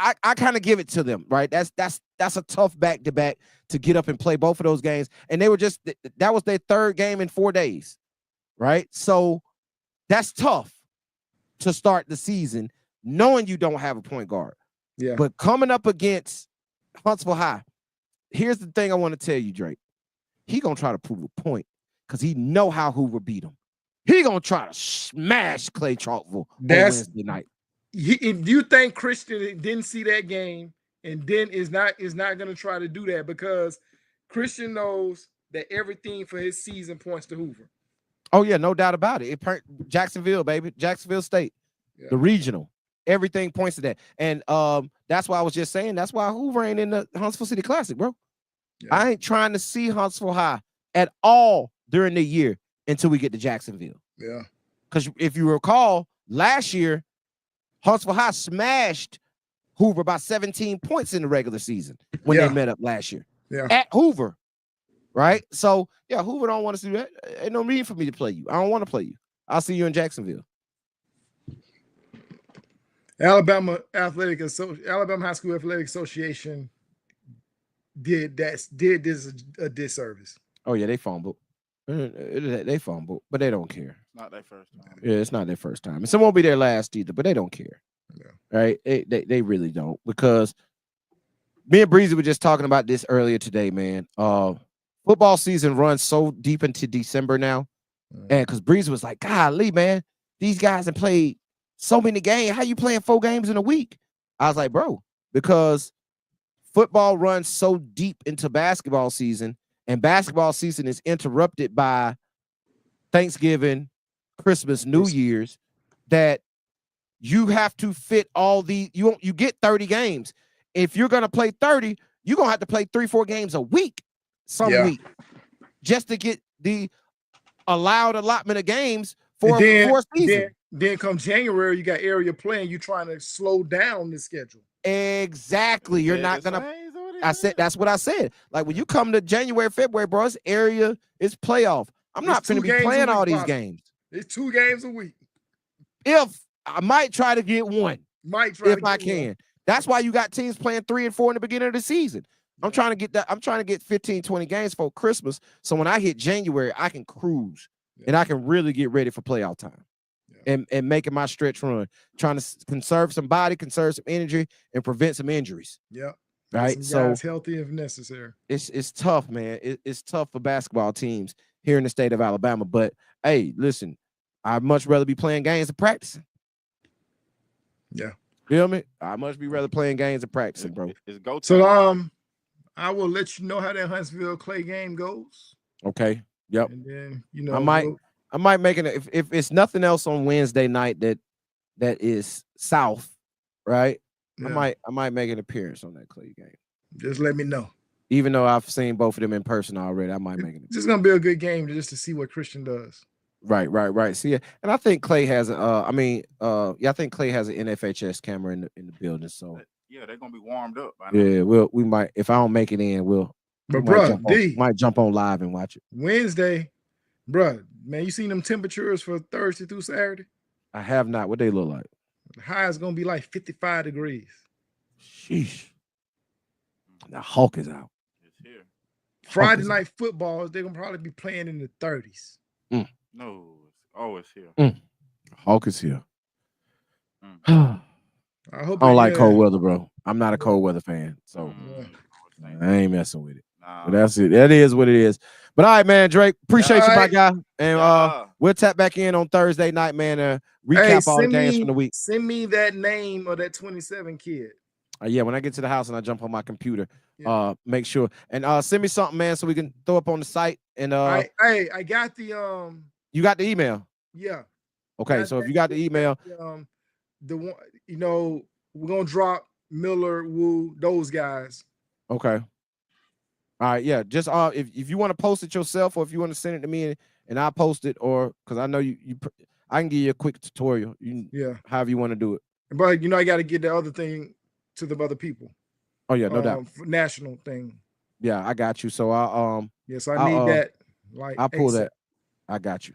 Speaker 1: I kind of give it to them, right? That's a tough back-to-back to get up and play both of those games. And they were just that was their third game in 4 days, right? So that's tough to start the season knowing you don't have a point guard.
Speaker 3: Yeah.
Speaker 1: But coming up against Huntsville High, here's the thing I want to tell you, Drake. He gonna try to prove a point because he know how Hoover beat him. He gonna try to smash Clay Chalkville on Wednesday night.
Speaker 3: If you think Christian didn't see that game and then is not gonna try to do that because Christian knows that everything for his season points to Hoover.
Speaker 1: Oh, yeah, no doubt about it. Jacksonville, baby. Jacksonville State. Yeah. The regional. Everything points to that. And that's why I was just saying, that's why Hoover ain't in the Huntsville City Classic, bro. Yeah. I ain't trying to see Huntsville High at all during the year until we get to Jacksonville.
Speaker 3: Yeah.
Speaker 1: Because if you recall, last year, Huntsville High smashed Hoover by 17 points in the regular season when they met up last year.
Speaker 3: Yeah.
Speaker 1: At Hoover. Right? So, yeah, Hoover don't want to do that. Ain't no need for me to play you. I don't want to play you. I'll see you in Jacksonville.
Speaker 3: Alabama High School Athletic Association did this a disservice.
Speaker 1: Oh, yeah, they fumbled. They fumbled, but they don't care.
Speaker 2: Not their first time.
Speaker 1: Yeah, it's not their first time. And it won't be their last either, but they don't care.
Speaker 3: Yeah.
Speaker 1: Right? They really don't. Because me and Breezy were just talking about this earlier today, man. Football season runs so deep into December now. And because Breezy was like, golly, man, these guys have played so many games. How you playing 4 games in a week? I was like, bro, because football runs so deep into basketball season, and basketball season is interrupted by Thanksgiving, Christmas, New Year's, that you have to fit all the you get 30 games. If you're gonna play 30, you're gonna have to play 3-4 games a week. Week just to get the allowed allotment of games for a season.
Speaker 3: Then come January, you got area playing. You trying to slow down the schedule.
Speaker 1: Exactly. You're not gonna. I said
Speaker 2: said
Speaker 1: that's what I said. Like when you come to January, February, bro, it's area, it's playoff. I'm not
Speaker 3: It's 2
Speaker 1: finna be
Speaker 3: games a
Speaker 1: playing all
Speaker 3: week,
Speaker 1: these
Speaker 3: Bobby.
Speaker 1: games.
Speaker 3: It's 2 games a week.
Speaker 1: If I might try to get one,
Speaker 3: Might try
Speaker 1: if
Speaker 3: to
Speaker 1: I
Speaker 3: get one.
Speaker 1: can. That's why you got teams playing 3 and 4 in the beginning of the season. I'm trying to get that. I'm trying to get 15, 20 games for Christmas. So when I hit January, I can cruise and I can really get ready for playoff time. And making my stretch run, trying to conserve some body, conserve some energy, and prevent some injuries.
Speaker 3: Yeah.
Speaker 1: Right.
Speaker 3: So healthy if necessary.
Speaker 1: It's tough, man. It's tough for basketball teams here in the state of Alabama. But hey, listen, I'd much rather be playing games than practicing.
Speaker 3: Yeah.
Speaker 1: Feel me? I'd much be rather playing games than practicing, bro.
Speaker 2: It's go time.
Speaker 3: So I will let you know how that Huntsville Clay game goes.
Speaker 1: Okay. Yep.
Speaker 3: And then
Speaker 1: I might make it if it's nothing else on Wednesday night that is South, right?
Speaker 3: Yeah.
Speaker 1: I might make an appearance on that Clay game.
Speaker 3: Just let me know.
Speaker 1: Even though I've seen both of them in person already, I might make it.
Speaker 3: It's just gonna be a good game just to see what Christian does.
Speaker 1: Right. See, and I think Clay has I think Clay has an NFHS camera in the building. So
Speaker 2: yeah, they're gonna be warmed up.
Speaker 1: Yeah, we might. If I don't make it in, might jump on live and watch it
Speaker 3: Wednesday. Bro, man, you seen them temperatures for Thursday through Saturday?
Speaker 1: I have not. What they look like?
Speaker 3: The high is gonna be like 55 degrees.
Speaker 1: Sheesh. The Hulk is out.
Speaker 2: It's here.
Speaker 3: Friday night football, they're gonna probably be playing in the 30s.
Speaker 2: No, it's here.
Speaker 1: Hulk is here.
Speaker 3: I
Speaker 1: don't like cold weather, bro. I'm not a cold weather fan, so I ain't messing with it. But that's it. That is what it is. But all right, man, Drake, appreciate you, my guy. And we'll tap back in on Thursday night, man. Recap all the games from the week.
Speaker 3: Send me that name of that 27 kid.
Speaker 1: Yeah, when I get to the house and I jump on my computer, make sure and send me something, man, so we can throw up on the site. And
Speaker 3: I got the
Speaker 1: you got the email?
Speaker 3: Yeah.
Speaker 1: Okay, so if you got the email,
Speaker 3: the one, we're gonna drop Miller, Wu, those guys.
Speaker 1: Okay. All right, yeah. Just if you want to post it yourself, or if you want to send it to me and I'll post it, or because I know I can give you a quick tutorial. However you want to do it.
Speaker 3: But I got to get the other thing to the other people.
Speaker 1: Oh yeah, no doubt.
Speaker 3: National thing.
Speaker 1: Yeah, I got you. So I
Speaker 3: I need that. Like
Speaker 1: I'll pull that. I got you.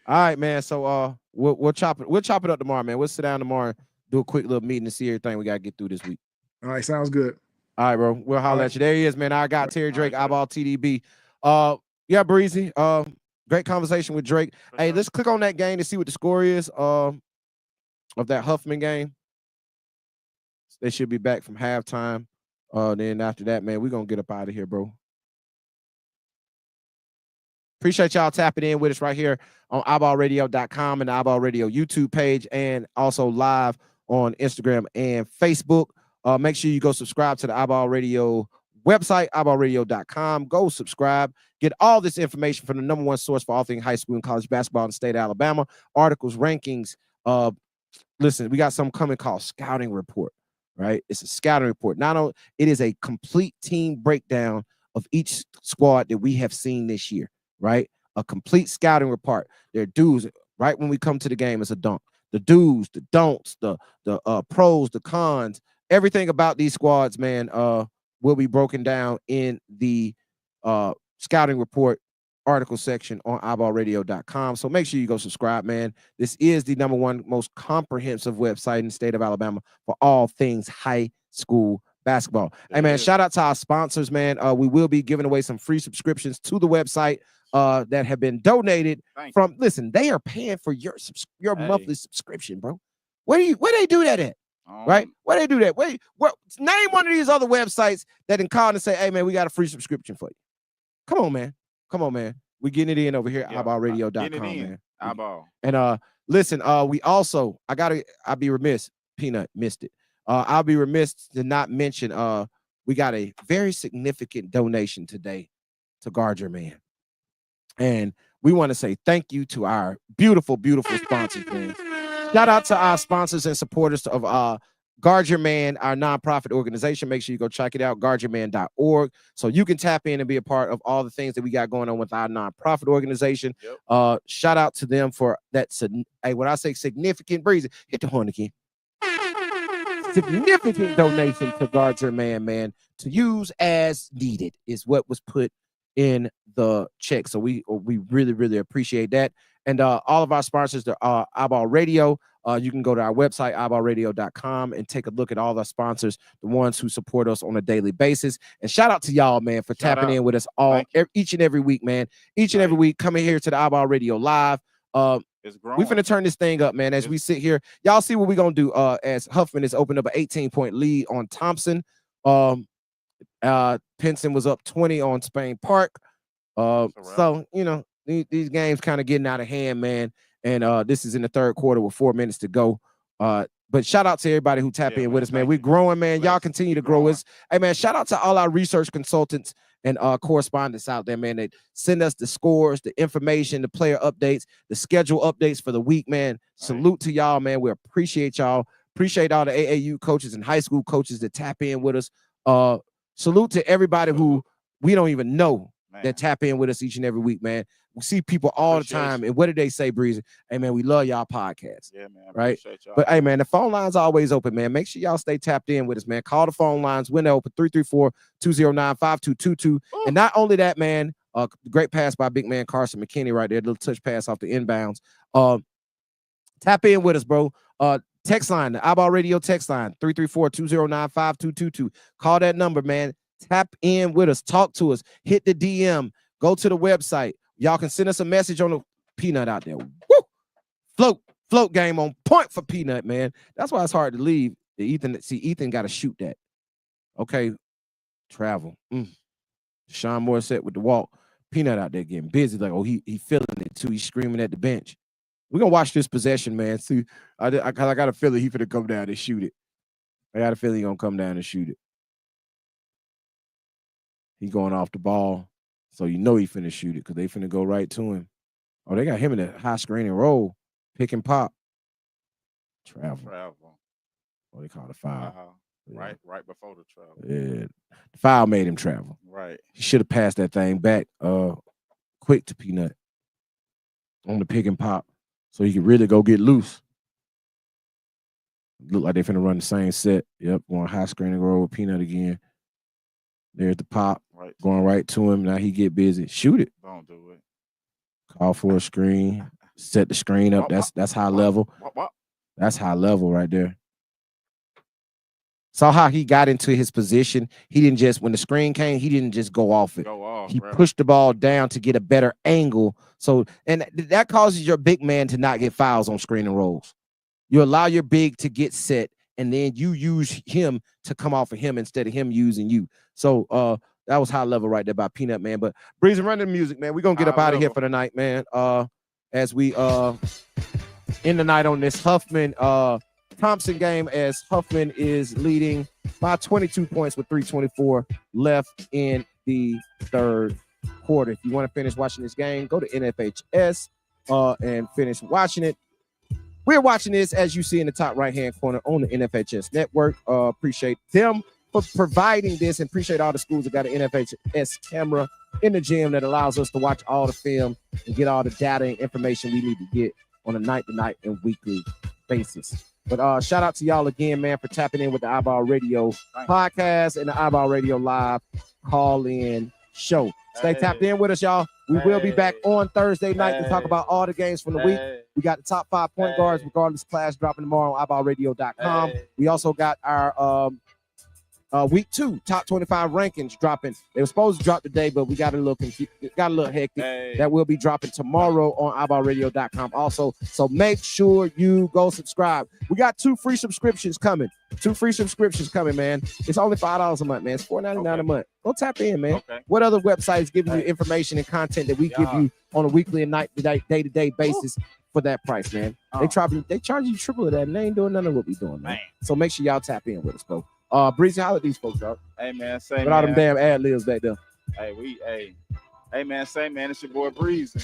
Speaker 1: All right, man. So we'll chop it up tomorrow, man. We'll sit down tomorrow and do a quick little meeting to see everything we gotta get through this week.
Speaker 3: All right, sounds good.
Speaker 1: All right, bro. We'll holler at you. There he is, man. I got Terry Drake, iBall TDB. Yeah, Breezy. Great conversation with Drake. Hey, let's click on that game to see what the score is of that Huffman game. They should be back from halftime. Then after that, man, we're gonna get up out of here, bro. Appreciate y'all tapping in with us right here on iBallRadio.com and the iBall Radio YouTube page, and also live on Instagram and Facebook. Make sure you go subscribe to the iBall Radio website, iBallRadio.com. Go subscribe. Get all this information from the #1 source for all things high school and college basketball in the state of Alabama. Articles, rankings. Listen, we got something coming called Scouting Report, right? It's a scouting report. It is a complete team breakdown of each squad that we have seen this year, right? A complete scouting report. Their do's, right when we come to the game, it's a dunk. The do's, the don'ts, the pros, the cons, everything about these squads, man, will be broken down in the scouting report article section on iBallRadio.com. So make sure you go subscribe, man. This is the #1 most comprehensive website in the state of Alabama for all things high school basketball. Hey, man, shout out to our sponsors, man. We will be giving away some free subscriptions to the website that have been donated from. Listen, they are paying for your monthly subscription, bro. Where they do that at? Right? Where they do that? Name one of these other websites that can call and say, hey, man, we got a free subscription for you. Come on, man. We're getting it in over here at iBallRadio.com, man.
Speaker 2: iBall.
Speaker 1: And listen, we also, I'll be remiss, Peanut missed it. I'll be remiss to not mention we got a very significant donation today to Guard Your Man. And we want to say thank you to our beautiful, beautiful sponsors, man. Shout out to our sponsors and supporters of Guard Your Man, our nonprofit organization. Make sure you go check it out, guardyourman.org, so you can tap in and be a part of all the things that we got going on with our nonprofit organization.
Speaker 2: Yep.
Speaker 1: Shout out to them for that. Hey, when I say significant, Breezy, hit the horn again. Significant donation to Guard Your Man, man, to use as needed is what was put in the check. So we really, really appreciate that. And all of our sponsors, the iBall Radio. You can go to our website, iballradio.com, and take a look at all our sponsors, the ones who support us on a daily basis. And shout out to y'all, man, for tapping in with us each and every week, man. Each and every week, coming here to the iBall Radio Live.
Speaker 2: It's growing.
Speaker 1: We finna turn this thing up, man, as we sit here. Y'all see what we're gonna do as Huffman has opened up an 18-point lead on Thompson. Pinson was up 20 on Spain Park. So, you know, these games kind of getting out of hand, man. And this is in the third quarter with 4 minutes to go. But shout out to everybody who tap in with us, man. We're growing, man. Y'all continue to grow us. Hey, man, shout out to all our research consultants and correspondents out there, man. They send us the scores, the information, the player updates, the schedule updates for the week, man. Salute to y'all, man. We appreciate y'all. Appreciate all the AAU coaches and high school coaches that tap in with us. Salute to everybody who we don't even know that tap in with us each and every week, man. We see people all the time, and what did they say, Breezy? Hey, man, we love y'all podcast.
Speaker 2: Yeah, man.
Speaker 1: Right?
Speaker 2: Y'all.
Speaker 1: But, hey, man, the phone line's always open, man. Make sure y'all stay tapped in with us, man. Call the phone lines when they're open, 334-209-5222. And not only that, man, great pass by big man Carson McKinney right there, little touch pass off the inbounds. Tap in with us, bro. Text line, the iBall Radio text line, 334-209-5222. Call that number, man. Tap in with us. Talk to us. Hit the DM. Go to the website. Y'all can send us a message on the Peanut out there. Woo! Float game on point for Peanut, man. That's why it's hard to leave. Ethan got to shoot that. Okay. Travel. Sean Morissette with the walk. Peanut out there getting busy. Like, oh, he feeling it too. He's screaming at the bench. We're going to watch this possession, man. See, I got a feeling he's going to come down and shoot it. I got a feeling he's going to come down and shoot it. He going off the ball. So you know he finna shoot it because they finna go right to him. Oh, they got him in a high screen and roll. Pick and pop. Travel. Oh, they call it a foul.
Speaker 2: Yeah. Right before the travel.
Speaker 1: Yeah. The foul made him travel.
Speaker 2: Right.
Speaker 1: He should have passed that thing back quick to Peanut on the pick and pop so he could really go get loose. Look like they finna run the same set. Yep, going high screen and roll with Peanut again. There's the pop.
Speaker 2: Right.
Speaker 1: Going right to him. Now he get busy. Shoot it.
Speaker 2: Don't do it.
Speaker 1: Call for a screen. Set the screen up. That's high level. That's high level right there. Saw how he got into his position. He didn't just, when the screen came, he didn't just go off it. He pushed the ball down to get a better angle. So, and that causes your big man to not get fouls on screen and rolls. You allow your big to get set, and then you use him to come off of him instead of him using you. So that was high level right there by Peanut, man. But Breezy, run the music, man. We're gonna get up out of here for the night, man. As we end the night on this Huffman Thompson game, as Huffman is leading by 22 points with 3:24 left in the third quarter. If you want to finish watching this game, go to NFHS and finish watching it. We're watching this, as you see in the top right-hand corner, on the NFHS network. Appreciate them for providing this, and appreciate all the schools that got an NFHS camera in the gym that allows us to watch all the film and get all the data and information we need to get on a night-to-night and weekly basis. But shout out to y'all again, man, for tapping in with the iBall Radio podcast and the iBall Radio Live call-in show. Stay tapped in with us, y'all. We will be back on Thursday night to talk about all the games from the week. We got the top 5 point guards, regardless class, dropping tomorrow on iBallRadio.com. We also got our week 2 top 25 rankings dropping. They were supposed to drop today, but we got a little confused, got a little hectic. That will be dropping tomorrow on iBallRadio.com also. So make sure you go subscribe. We got 2 free subscriptions coming. 2 free subscriptions coming, man. It's only $5 a month, man. It's $4.99 a month. Go tap in, man. What other websites giving you information and content that we give you on a weekly and day-to-day basis for that price, man? They charge you triple of that, and they ain't doing none of what we doing, man. So make sure y'all tap in with us, bro. Breezy, holla at these folks, dog.
Speaker 2: Hey, man, say,
Speaker 1: with all them damn ad libs back there.
Speaker 2: Hey, man, say, man, it's your boy Breezy.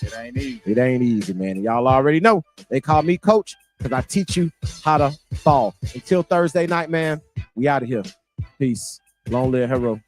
Speaker 2: It ain't easy.
Speaker 1: It ain't easy, man. And y'all already know. They call me Coach. because I teach you how to fall. Until Thursday night, man, we out of here. Peace. Long live Hero.